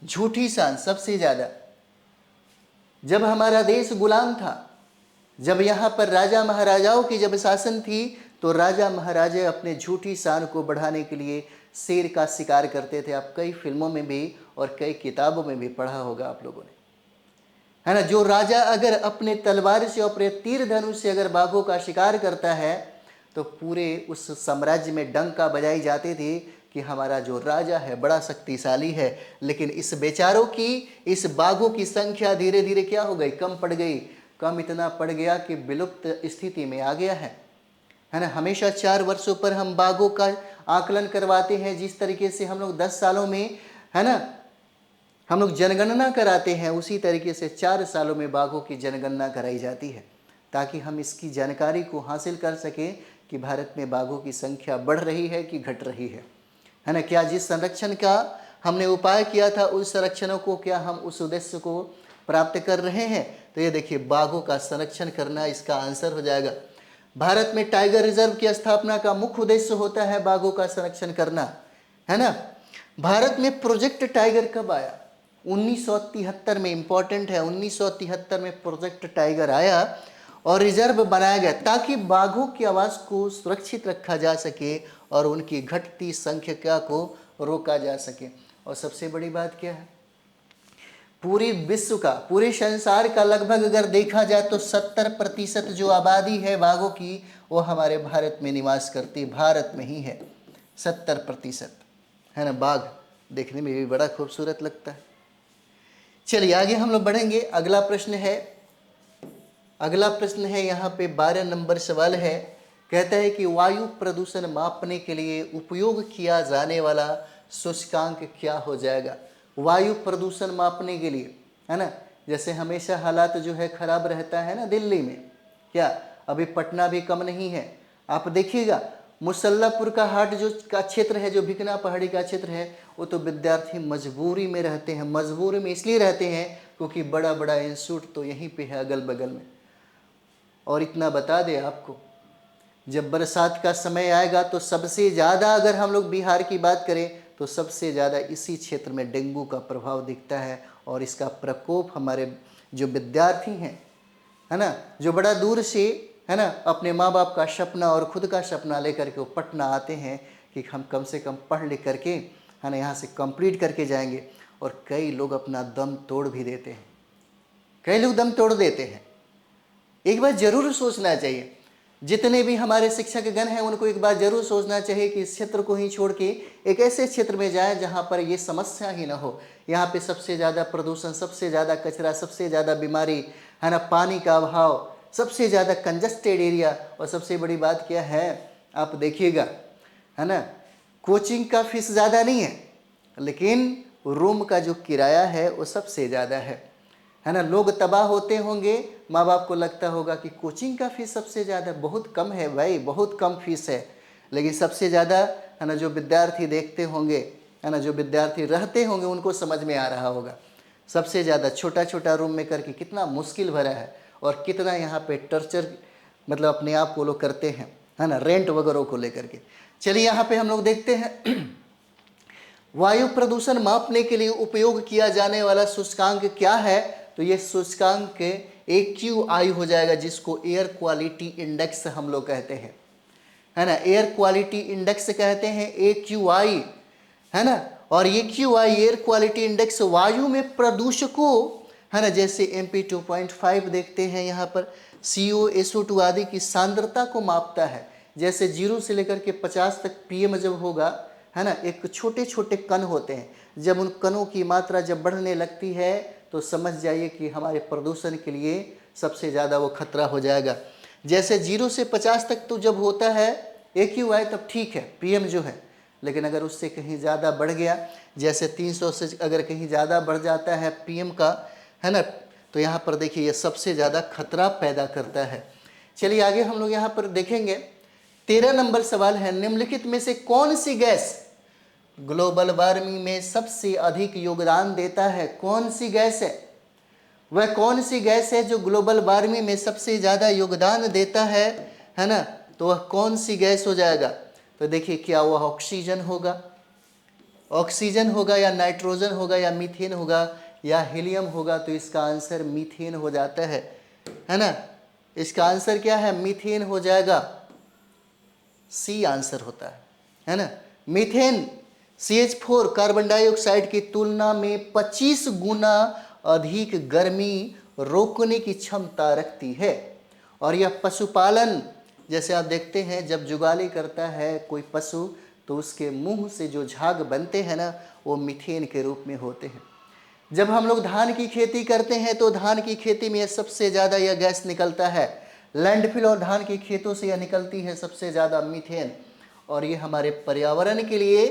झूठी शान सबसे ज़्यादा, जब हमारा देश गुलाम था, जब यहाँ पर राजा महाराजाओं की जब शासन थी, तो राजा महाराजा अपने झूठी शान को बढ़ाने के लिए शेर का शिकार करते थे। आप कई फिल्मों में भी और कई किताबों में भी पढ़ा होगा आप लोगों ने, है ना। जो राजा अगर अपने तलवार से, अपने तीर धनुष से अगर बाघों का शिकार करता है तो पूरे उस साम्राज्य में डंका बजाई जाती थी कि हमारा जो राजा है बड़ा शक्तिशाली है। लेकिन इस बेचारों की, इस बाघों की संख्या धीरे धीरे क्या हो गई? कम पड़ गई। कम इतना पड़ गया कि विलुप्त स्थिति में आ गया है ना। हमेशा 4 वर्षों पर हम बाघों का आकलन करवाते हैं। जिस तरीके से हम लोग 10 सालों में, है ना, हम लोग जनगणना कराते हैं, उसी तरीके से 4 सालों में बाघों की जनगणना कराई जाती है, ताकि हम इसकी जानकारी को हासिल कर सकें कि भारत में बाघों की संख्या बढ़ रही है कि घट रही है ना। क्या जिस संरक्षण का हमने उपाय किया था उस संरक्षणों को क्या हम उस उद्देश्य को प्राप्त कर रहे हैं? तो ये देखिए, बाघों का संरक्षण करना इसका आंसर हो जाएगा। भारत में टाइगर रिजर्व की स्थापना का मुख्य उद्देश्य होता है बाघों का संरक्षण करना, है ना। भारत में प्रोजेक्ट टाइगर कब आया? 1973 में। इंपॉर्टेंट है, 1973 में प्रोजेक्ट टाइगर आया और रिजर्व बनाया गया ताकि बाघों की आवाज़ को सुरक्षित रखा जा सके और उनकी घटती संख्या को रोका जा सके। और सबसे बड़ी बात क्या है, पूरे विश्व का, पूरे संसार का लगभग अगर देखा जाए तो 70% जो आबादी है बाघों की वो हमारे भारत में निवास करती है, भारत में ही है 70%, है ना। बाघ देखने में भी बड़ा खूबसूरत लगता है। चलिए आगे हम लोग बढ़ेंगे। अगला प्रश्न है यहाँ पे 12 नंबर सवाल है। कहता है कि वायु प्रदूषण मापने के लिए उपयोग किया जाने वाला सूचकांक क्या हो जाएगा? वायु प्रदूषण मापने के लिए, है ना, जैसे हमेशा हालात जो है खराब रहता है ना दिल्ली में, क्या अभी पटना भी कम नहीं है। आप देखिएगा मुसल्लापुर का हाट जो का क्षेत्र है, जो भिकना पहाड़ी का क्षेत्र है, वो तो विद्यार्थी मजबूरी में रहते हैं। मजबूरी में इसलिए रहते हैं क्योंकि बड़ा बड़ा इंस्टीट्यूट तो यहीं पे है अगल बगल में। और इतना बता दें आपको, जब बरसात का समय आएगा तो सबसे ज़्यादा, अगर हम लोग बिहार की बात करें तो सबसे ज़्यादा इसी क्षेत्र में डेंगू का प्रभाव दिखता है। और इसका प्रकोप हमारे जो विद्यार्थी हैं, है ना, जो बड़ा दूर से, है ना, अपने माँ बाप का सपना और खुद का सपना लेकर के वो पटना आते हैं कि हम कम से कम पढ़ लिख करके, है ना, यहाँ से कंप्लीट करके जाएंगे। और कई लोग अपना दम तोड़ भी देते हैं, कई लोग दम तोड़ देते हैं। एक बार जरूर सोचना चाहिए, जितने भी हमारे शिक्षक गण हैं उनको एक बार जरूर सोचना चाहिए कि इस क्षेत्र को ही छोड़ के एक ऐसे क्षेत्र में जाएं जहां पर ये समस्या ही ना हो। यहाँ पे सबसे ज़्यादा प्रदूषण, सबसे ज़्यादा कचरा, सबसे ज़्यादा बीमारी, है ना, पानी का अभाव, सबसे ज़्यादा कंजस्टेड एरिया। और सबसे बड़ी बात क्या है, आप देखिएगा, है ना, कोचिंग का फीस ज़्यादा नहीं है लेकिन रूम का जो किराया है वो सबसे ज़्यादा है ना। लोग तबाह होते होंगे, माँ बाप को लगता होगा कि कोचिंग का फीस सबसे ज़्यादा, बहुत कम है भाई, बहुत कम फीस है। लेकिन सबसे ज़्यादा, है ना, जो विद्यार्थी देखते होंगे, है ना, जो विद्यार्थी रहते होंगे उनको समझ में आ रहा होगा। सबसे ज़्यादा छोटा छोटा रूम में करके कितना मुश्किल भरा है और कितना यहाँ पे टर्चर मतलब अपने आप को लोग करते हैं, है ना, रेंट वगैरह को लेकर के। चलिए यहाँ पे हम लोग देखते हैं वायु प्रदूषण मापने के लिए उपयोग किया जाने वाला सूचकांक क्या है? तो ये सूचकांक AQI हो जाएगा, जिसको एयर क्वालिटी इंडेक्स हम लोग कहते हैं, है ना। एयर क्वालिटी इंडेक्स कहते हैं AQI, है ना। और AQI एयर क्वालिटी इंडेक्स वायु में प्रदूषकों, है ना, जैसे MP2.5 देखते हैं यहाँ पर, CO, SO2 आदि की सांद्रता को मापता है। जैसे 0 से लेकर के 50 तक PM जब होगा, है ना, एक छोटे छोटे कण होते हैं, जब उन कणों की मात्रा जब बढ़ने लगती है तो समझ जाइए कि हमारे प्रदूषण के लिए सबसे ज़्यादा वो खतरा हो जाएगा। जैसे 0 से 50 तक तो जब होता है AQI तब ठीक है, PM जो है, लेकिन अगर उससे कहीं ज़्यादा बढ़ गया, जैसे 300 से अगर कहीं ज़्यादा बढ़ जाता है PM का, है ना, तो यहाँ पर देखिए ये सबसे ज़्यादा खतरा पैदा करता है। चलिए आगे हम लोग यहाँ पर देखेंगे। 13 नंबर सवाल है, निम्नलिखित में से कौन सी गैस ग्लोबल वार्मिंग में सबसे अधिक योगदान देता है? कौन सी गैस है वह, कौन सी गैस है जो ग्लोबल वार्मिंग में सबसे ज़्यादा योगदान देता है ना। तो वह कौन सी गैस हो जाएगा? तो देखिए, क्या वह ऑक्सीजन होगा, ऑक्सीजन होगा या नाइट्रोजन होगा या मीथेन होगा या हीलियम होगा? तो इसका आंसर मीथेन हो जाता है ना। इसका आंसर क्या है? मीथेन हो जाएगा, सी आंसर होता है ना। मीथेन CH4 कार्बन डाइऑक्साइड की तुलना में 25 गुना अधिक गर्मी रोकने की क्षमता रखती है। और यह पशुपालन, जैसे आप देखते हैं जब जुगाली करता है कोई पशु तो उसके मुंह से जो झाग बनते हैं ना, वो मीथेन के रूप में होते हैं। जब हम लोग धान की खेती करते हैं तो धान की खेती में सबसे ज़्यादा यह गैस निकलता है। लैंडफिल और धान की खेतों से यह निकलती है सबसे ज़्यादा मीथेन। और ये हमारे पर्यावरण के लिए,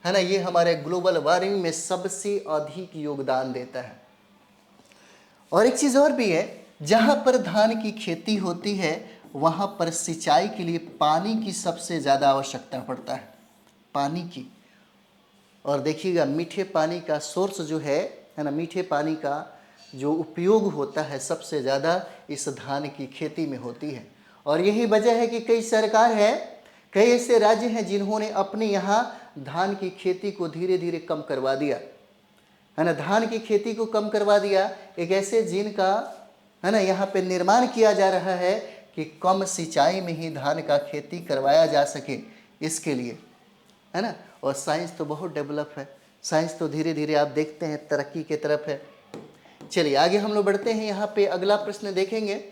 है ना, ये हमारे ग्लोबल वार्मिंग में सबसे अधिक योगदान देता है। और एक चीज़ और भी है, जहाँ पर धान की खेती होती है वहाँ पर सिंचाई के लिए पानी की सबसे ज़्यादा आवश्यकता पड़ता है, पानी की। और देखिएगा मीठे पानी का सोर्स जो है ना, मीठे पानी का जो उपयोग होता है सबसे ज़्यादा इस धान की खेती में होती है। और यही वजह है कि कई सरकार है, कई ऐसे राज्य हैं जिन्होंने अपने यहाँ धान की खेती को धीरे धीरे कम करवा दिया, है ना, धान की खेती को कम करवा दिया। एक ऐसे जिनका है ना यहाँ पे निर्माण किया जा रहा है कि कम सिंचाई में ही धान का खेती करवाया जा सके, इसके लिए, है ना। और साइंस तो बहुत डेवलप है, साइंस तो धीरे धीरे आप देखते हैं तरक्की की तरफ है। चलिए आगे हम लोग बढ़ते हैं, यहाँ पे अगला प्रश्न देखेंगे।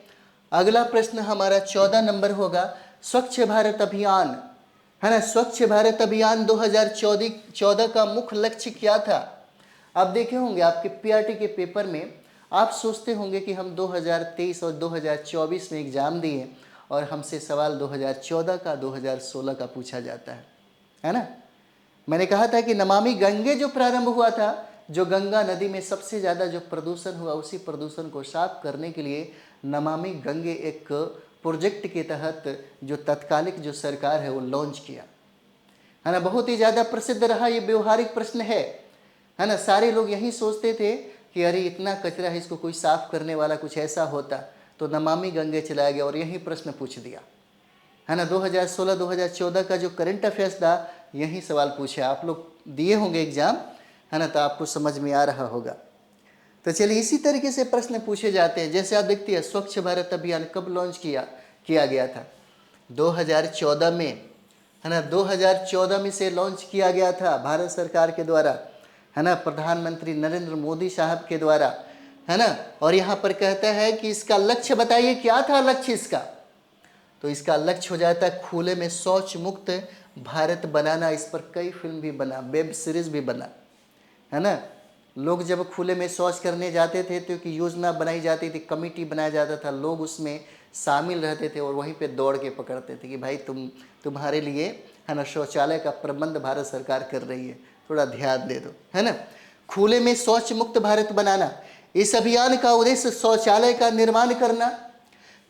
अगला प्रश्न हमारा 14 नंबर होगा, स्वच्छ भारत अभियान, है ना। स्वच्छ भारत अभियान 2014 का मुख्य लक्ष्य क्या था? आप देखे होंगे आपके पीआरटी के पेपर में, आप सोचते होंगे कि हम 2023 और 2024 में एग्जाम दिए और हमसे सवाल 2014 का 2016 का पूछा जाता है ना। मैंने कहा था कि नमामि गंगे जो प्रारंभ हुआ था, जो गंगा नदी में सबसे ज़्यादा जो प्रदूषण हुआ, उसी प्रदूषण को साफ करने के लिए नमामि गंगे एक प्रोजेक्ट के तहत जो तत्कालिक जो सरकार है वो लॉन्च किया, है ना। बहुत ही ज़्यादा प्रसिद्ध रहा, ये व्यवहारिक प्रश्न है ना। सारे लोग यही सोचते थे कि अरे इतना कचरा है, इसको कोई साफ करने वाला कुछ ऐसा होता, तो नमामि गंगे चलाया गया और यही प्रश्न पूछ दिया, है ना। 2016-2014 का जो करंट अफेयर्स था, यही सवाल पूछा, आप लोग दिए होंगे एग्जाम, है ना, तो आपको समझ में आ रहा होगा। तो चलिए इसी तरीके से प्रश्न पूछे जाते हैं। जैसे आप देखते हैं स्वच्छ भारत अभियान कब लॉन्च किया गया था? 2014 में, है ना। 2014 में से लॉन्च किया गया था भारत सरकार के द्वारा, है ना, प्रधानमंत्री नरेंद्र मोदी साहब के द्वारा, है ना। और यहाँ पर कहता है कि इसका लक्ष्य बताइए, क्या था लक्ष्य इसका? तो इसका लक्ष्य हो जाता है खुले में शौच मुक्त भारत बनाना। इस पर कई फिल्म भी बना, वेब सीरीज भी बना, है ना। लोग जब खुले में शौच करने जाते थे तो कि योजना बनाई जाती थी, कमेटी बनाया जाता था, लोग उसमें शामिल रहते थे और वहीं पे दौड़ के पकड़ते थे कि भाई तुम्हारे लिए, है ना, शौचालय का प्रबंध भारत सरकार कर रही है, थोड़ा ध्यान दे दो, है ना। खुले में शौच मुक्त भारत बनाना, इस अभियान का उद्देश्य शौचालय का निर्माण करना,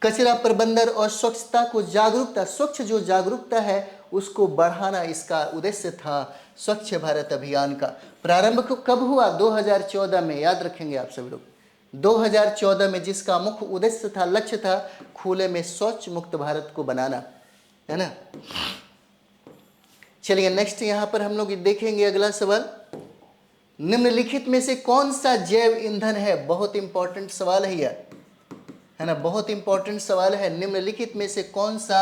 कचरा प्रबंधन और स्वच्छता को जागरूकता, स्वच्छ जो जागरूकता है उसको बढ़ाना, इसका उद्देश्य था स्वच्छ भारत अभियान का। प्रारंभ कब हुआ? 2014 में, याद रखेंगे आप सभी लोग, 2014 में, जिसका मुख्य उद्देश्य था, लक्ष्य था खुले में शौच मुक्त भारत को बनाना, है ना। चलिए नेक्स्ट यहाँ पर हम लोग देखेंगे अगला सवाल, निम्नलिखित में से कौन सा जैव ईंधन है? बहुत इंपॉर्टेंट सवाल है यह, है ना, बहुत इंपॉर्टेंट सवाल है। निम्नलिखित में से कौन सा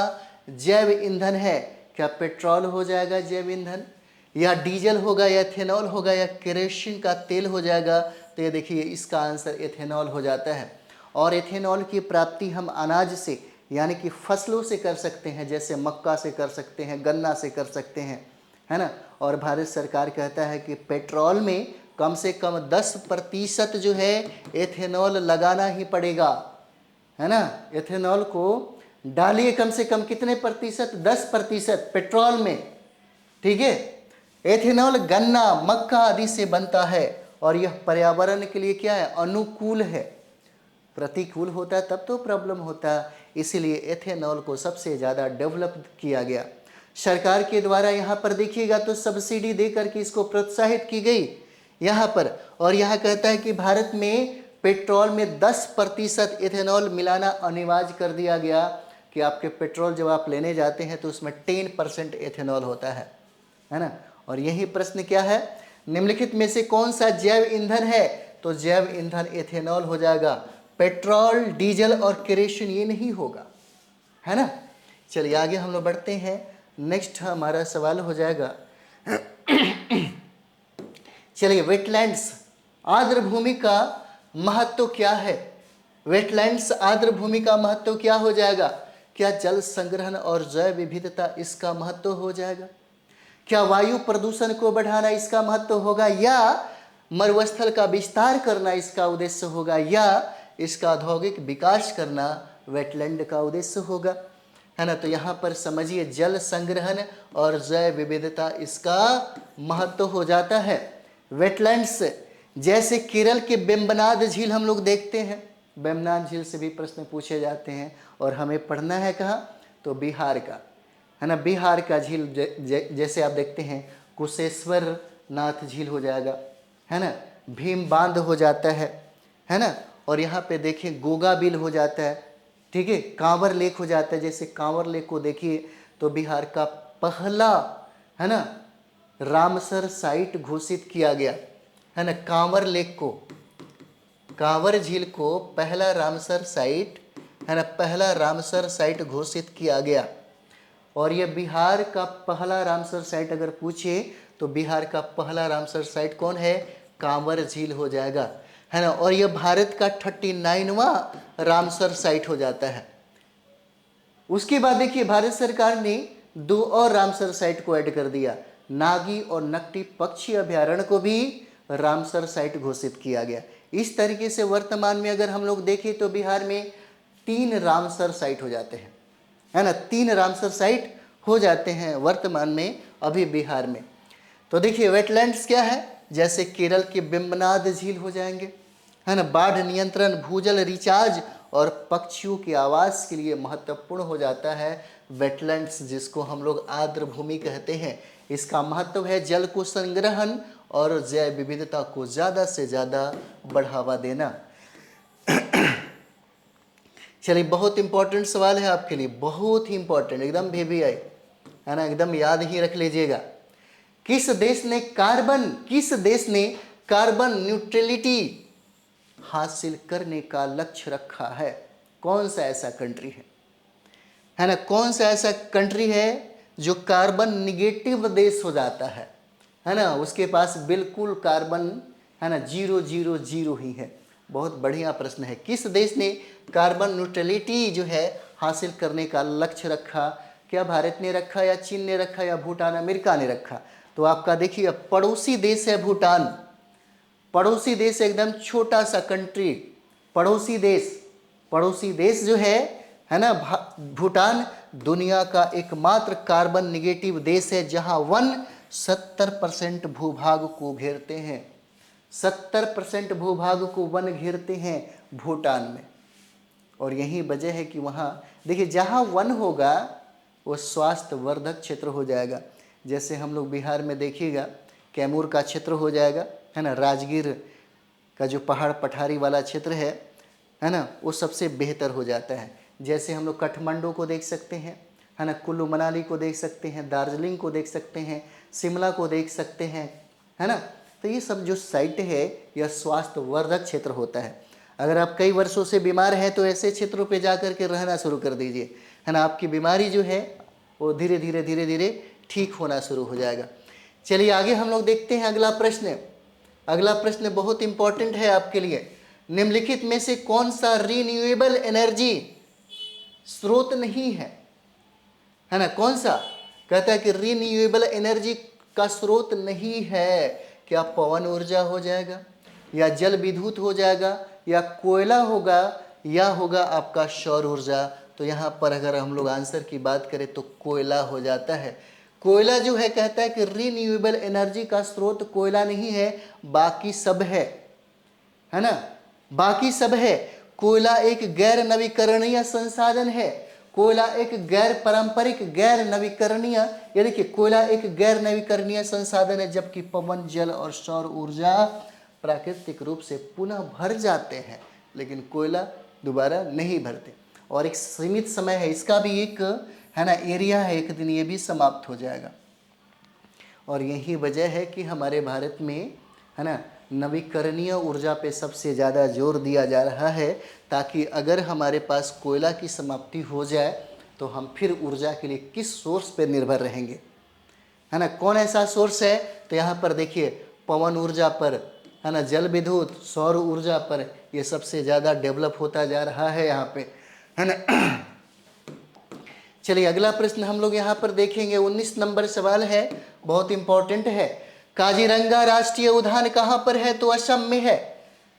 जैव ईंधन है? क्या पेट्रोल हो जाएगा जैव ईंधन, या डीजल होगा, या एथेनॉल होगा, या केरोसिन का तेल हो जाएगा? तो ये देखिए इसका आंसर एथेनॉल हो जाता है। और एथेनॉल की प्राप्ति हम अनाज से, यानी कि फसलों से कर सकते हैं, जैसे मक्का से कर सकते हैं, गन्ना से कर सकते हैं, है ना। और भारत सरकार कहता है कि पेट्रोल में कम से कम 10% जो है एथेनॉल लगाना ही पड़ेगा, है ना। एथेनॉल को डालिए कम से कम कितने प्रतिशत? 10% पेट्रोल में, ठीक है। एथेनॉल गन्ना, मक्का आदि से बनता है और यह पर्यावरण के लिए क्या है? अनुकूल है। प्रतिकूल होता तब तो प्रॉब्लम होता, इसीलिए एथेनॉल को सबसे ज़्यादा डेवलप किया गया सरकार के द्वारा। यहाँ पर देखिएगा तो सब्सिडी देकर के इसको प्रोत्साहित की गई यहाँ पर। और यहाँ कहता है कि भारत में पेट्रोल में 10% एथेनॉल मिलाना अनिवार्य कर दिया गया, कि आपके पेट्रोल जब आप लेने जाते हैं तो उसमें 10% एथेनॉल होता है ना। और यही प्रश्न क्या है? निम्नलिखित में से कौन सा जैव ईंधन है? तो जैव ईंधन एथेनॉल हो जाएगा, पेट्रोल, डीजल और केरोसिन ये नहीं होगा, है ना। चलिए आगे हम लोग बढ़ते हैं, नेक्स्ट हमारा सवाल हो जाएगा चलिए वेटलैंड्स, आर्द्र भूमि का महत्व क्या है? वेटलैंड्स, आर्द्र भूमि का महत्व क्या हो जाएगा? क्या जल संग्रहण और जैव विविधता इसका महत्व हो जाएगा? क्या वायु प्रदूषण को बढ़ाना इसका महत्व होगा, या मरुस्थल का विस्तार करना इसका उद्देश्य होगा, या इसका औद्योगिक विकास करना वेटलैंड का उद्देश्य होगा, है ना। तो यहाँ पर समझिए जल संग्रहण और जैव विविधता इसका महत्व हो जाता है। वेटलैंड्स जैसे केरल के वेम्बनाड झील हम लोग देखते हैं, बेमनान झील से भी प्रश्न पूछे जाते हैं। और हमें पढ़ना है कहाँ, तो बिहार का, है ना, बिहार का झील जैसे आप देखते हैं कुशेश्वर नाथ झील हो जाएगा, है ना, भीम बांध हो जाता है ना, और यहाँ पे देखिए गोगा बिल हो जाता है, ठीक है, कांवर लेक हो जाता है। जैसे कांवर लेक को देखिए तो बिहार का पहला, है ना, रामसर साइट घोषित किया गया, है ना, कांवर लेक को, कांवर झील को पहला रामसर साइट, है ना, पहला रामसर साइट घोषित किया गया। और ये बिहार का पहला रामसर साइट अगर पूछे तो बिहार का पहला रामसर साइट कौन है, कांवर झील हो जाएगा, है ना। और यह भारत का 39वां रामसर साइट हो जाता है। उसके बाद देखिए भारत सरकार ने 2 और रामसर साइट को ऐड कर दिया, नागी और नकटी पक्षी अभ्यारण्य को भी रामसर साइट घोषित किया गया। इस तरीके से वर्तमान में अगर हम लोग देखें तो बिहार में 3 रामसर साइट हो जाते हैं, है ना, 3 रामसर साइट हो जाते हैं वर्तमान में अभी बिहार में। तो देखिए वेटलैंड्स क्या है, जैसे केरल के बिम्बनाद झील हो जाएंगे, है ना, बाढ़ नियंत्रण, भूजल रिचार्ज और पक्षियों के आवास के लिए महत्वपूर्ण हो जाता है वेटलैंड्स, जिसको हम लोग आर्द्र भूमि कहते हैं। इसका महत्व है जल को संग्रहण और जैव विविधता को ज़्यादा से ज़्यादा बढ़ावा देना। चलिए बहुत इंपॉर्टेंट सवाल है आपके लिए, बहुत ही इंपॉर्टेंट, एकदम VVI, है ना, एकदम याद ही रख लीजिएगा। किस देश ने कार्बन न्यूट्रलिटी हासिल करने का लक्ष्य रखा है, कौन सा ऐसा कंट्री है ना, कौन सा ऐसा कंट्री है जो कार्बन निगेटिव देश हो जाता है ना, उसके पास बिल्कुल कार्बन, है ना, 000 ही है। बहुत बढ़िया प्रश्न है, किस देश ने कार्बन न्यूट्रलिटी जो है हासिल करने का लक्ष्य रखा, क्या भारत ने रखा या चीन ने रखा या भूटान अमेरिका ने रखा। तो आपका देखिए पड़ोसी देश है भूटान, पड़ोसी देश एकदम छोटा सा कंट्री, पड़ोसी देश जो है ना, भूटान दुनिया का एकमात्र कार्बन निगेटिव देश है जहां वन 70% भूभाग को घेरते हैं, 70% भूभाग को वन घेरते हैं भूटान में। और यही वजह है कि वहाँ देखिए जहाँ वन होगा वो स्वास्थ्य वर्धक क्षेत्र हो जाएगा। जैसे हम लोग बिहार में देखिएगा कैमूर का क्षेत्र हो जाएगा, है ना, राजगीर का जो पहाड़ पठारी वाला क्षेत्र है ना, वो सबसे बेहतर हो जाता है। जैसे हम लोग काठमांडू को देख सकते हैं, है ना, कुल्लू मनाली को देख सकते हैं, दार्जिलिंग को देख सकते हैं, शिमला को देख सकते हैं, है ना। तो ये सब जो साइट है यह स्वास्थ्य वर्धक क्षेत्र होता है। अगर आप कई वर्षों से बीमार हैं तो ऐसे क्षेत्रों पे जा कर के रहना शुरू कर दीजिए, है ना, आपकी बीमारी जो है वो धीरे धीरे ठीक होना शुरू हो जाएगा। चलिए आगे हम लोग देखते हैं अगला प्रश्न। अगला प्रश्न बहुत इंपॉर्टेंट है आपके लिए। निम्नलिखित में से कौन सा रिन्यूएबल एनर्जी स्रोत नहीं है ना, कौन सा, कहता है कि रिन्यूएबल एनर्जी का स्रोत नहीं है। क्या पवन ऊर्जा हो जाएगा या जल विद्युत हो जाएगा या कोयला होगा या होगा आपका सौर ऊर्जा। तो यहाँ पर अगर हम लोग आंसर की बात करें तो कोयला हो जाता है। कोयला जो है कहता है कि रिन्यूएबल एनर्जी का स्रोत कोयला नहीं है, बाकी सब है ना, बाकी सब है। कोयला एक गैर नवीकरणीय संसाधन है, कोयला एक गैर पारंपरिक गैर नवीकरणीय, ये देखिए कोयला एक गैर नवीकरणीय संसाधन है, जबकि पवन जल और सौर ऊर्जा प्राकृतिक रूप से पुनः भर जाते हैं, लेकिन कोयला दोबारा नहीं भरते। और एक सीमित समय है इसका भी, एक है ना एरिया है, एक दिन ये भी समाप्त हो जाएगा। और यही वजह है कि हमारे भारत में, है ना, नवीकरणीय ऊर्जा पे सबसे ज़्यादा जोर दिया जा रहा है, ताकि अगर हमारे पास कोयला की समाप्ति हो जाए तो हम फिर ऊर्जा के लिए किस सोर्स पे निर्भर रहेंगे, है ना, कौन ऐसा सोर्स है। तो यहाँ पर देखिए पवन ऊर्जा पर, है ना, जल विद्युत, सौर ऊर्जा पर, ये सबसे ज़्यादा डेवलप होता जा रहा है यहाँ पे, है ना। चलिए अगला प्रश्न हम लोग यहाँ पर देखेंगे, 19 नंबर सवाल है, बहुत इंपॉर्टेंट है। काजीरंगा राष्ट्रीय उद्यान कहाँ पर है, तो असम में है।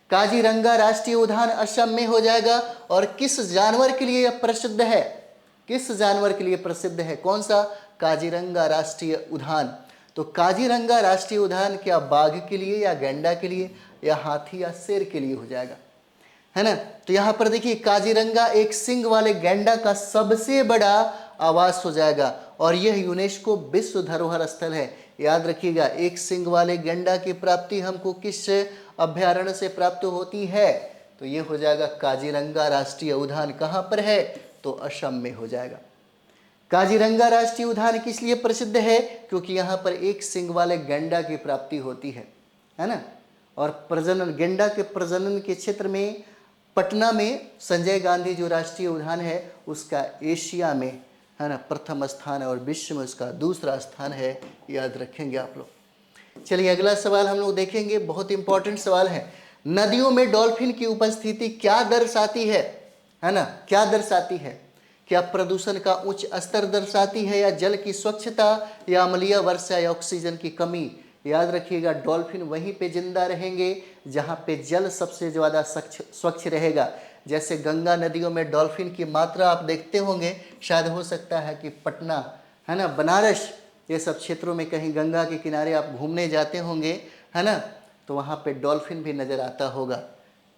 काजीरंगा राष्ट्रीय उद्यान असम में हो जाएगा। और किस जानवर के लिए यह प्रसिद्ध है, किस जानवर के लिए प्रसिद्ध है, कौन सा, काजीरंगा राष्ट्रीय उद्यान। तो काजीरंगा राष्ट्रीय उद्यान क्या बाघ के लिए या गैंडा के लिए या हाथी या शेर के लिए हो जाएगा, है ना। तो यहाँ पर देखिए काजीरंगा एक सींग वाले गैंडा का सबसे बड़ा आवास हो जाएगा और यह यूनेस्को विश्व धरोहर स्थल है। याद रखिएगा, एक सींग वाले गैंडा की प्राप्ति हमको किस अभ्यारण्य से प्राप्त होती है, तो ये हो जाएगा काजीरंगा राष्ट्रीय उद्यान। कहाँ पर है, तो असम में हो जाएगा। काजीरंगा राष्ट्रीय उद्यान किस लिए प्रसिद्ध है, क्योंकि यहाँ पर एक सींग वाले गैंडा की प्राप्ति होती है ना। और प्रजनन, गैंडा के प्रजनन के क्षेत्र में पटना में संजय गांधी जो राष्ट्रीय उद्यान है उसका एशिया में, है ना, प्रथम स्थान है और विश्व में उसका दूसरा स्थान है। याद रखेंगे आप लोग। चलिए अगला सवाल हम लोग देखेंगे, बहुत इंपॉर्टेंट सवाल है। नदियों में डॉल्फिन की उपस्थिति क्या दर्शाती है ना, क्या दर्शाती है? क्या प्रदूषण का उच्च स्तर दर्शाती है, या जल की स्वच्छता, या अम्लीय वर्षा, या ऑक्सीजन की कमी? याद रखिएगा, डॉल्फिन वहीं पे जिंदा रहेंगे जहाँ पे जल सबसे ज़्यादा स्वच्छ रहेगा। जैसे गंगा नदियों में डॉल्फिन की मात्रा आप देखते होंगे, शायद हो सकता है कि पटना, है ना, बनारस, ये सब क्षेत्रों में कहीं गंगा के किनारे आप घूमने जाते होंगे, है ना, तो वहाँ पे डॉल्फिन भी नज़र आता होगा।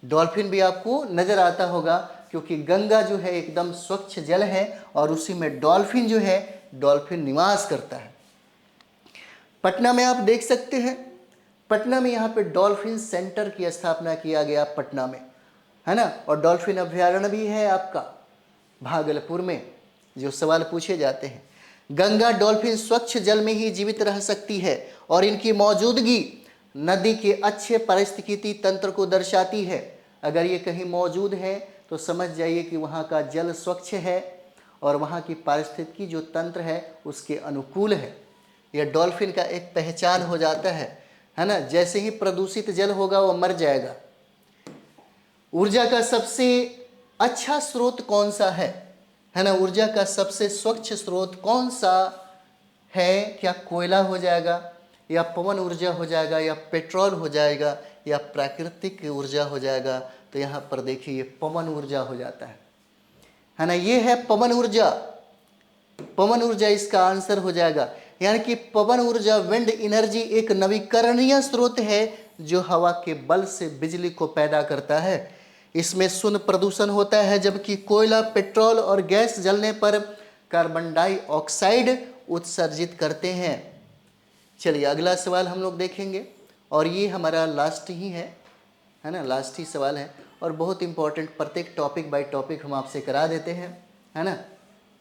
डॉल्फिन भी आपको नज़र आता होगा क्योंकि गंगा जो है एकदम स्वच्छ जल है और उसी में डॉल्फिन जो है, डॉल्फिन निवास करता है। पटना में आप देख सकते हैं, पटना में यहाँ पे डॉल्फिन सेंटर की स्थापना किया गया पटना में, है ना। और डॉल्फिन अभ्यारण्य भी है आपका भागलपुर में। जो सवाल पूछे जाते हैं, गंगा डॉल्फिन स्वच्छ जल में ही जीवित रह सकती है और इनकी मौजूदगी नदी के अच्छे पारिस्थितिकी तंत्र को दर्शाती है। अगर ये कहीं मौजूद है तो समझ जाइए कि वहाँ का जल स्वच्छ है और वहाँ की पारिस्थितिकी जो तंत्र है उसके अनुकूल है। यह डॉल्फिन का एक पहचान हो जाता है ना। जैसे ही प्रदूषित जल होगा वो मर जाएगा। ऊर्जा का सबसे अच्छा स्रोत कौन सा है ना, ऊर्जा का सबसे स्वच्छ स्रोत कौन सा है? क्या कोयला हो जाएगा, या पवन ऊर्जा हो जाएगा, या पेट्रोल हो जाएगा, या प्राकृतिक ऊर्जा हो जाएगा? तो यहाँ पर देखिए ये पवन ऊर्जा हो जाता है ना। ये है पवन ऊर्जा, पवन ऊर्जा इसका आंसर हो जाएगा। यानी कि पवन ऊर्जा, विंड एनर्जी, एक नवीकरणीय स्रोत है जो हवा के बल से बिजली को पैदा करता है। इसमें शून्य प्रदूषण होता है, जबकि कोयला, पेट्रोल और गैस जलने पर कार्बन डाइऑक्साइड उत्सर्जित करते हैं। चलिए अगला सवाल हम लोग देखेंगे और ये हमारा लास्ट ही है ना, लास्ट ही सवाल है और बहुत इंपॉर्टेंट। प्रत्येक टॉपिक बाय टॉपिक हम आपसे करा देते हैं, है ना।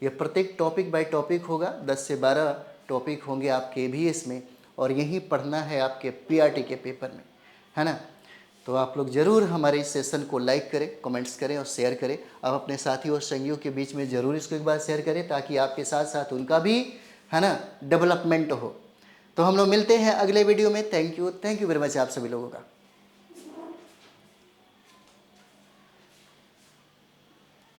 ये प्रत्येक टॉपिक बाय टॉपिक होगा, 10 से 12 टॉपिक होंगे आपके EVS में और यही पढ़ना है आपके PRT के पेपर में, है ना। तो आप लोग ज़रूर हमारे इस सेशन को लाइक करें, कमेंट्स करें और शेयर करें। आप अपने साथी और संगियों के बीच में ज़रूर इसको एक बार शेयर करें ताकि आपके साथ साथ उनका भी, है ना, डेवलपमेंट हो। तो हम लोग मिलते हैं अगले वीडियो में। थैंक यू वेरी मच आप सभी लोगों का।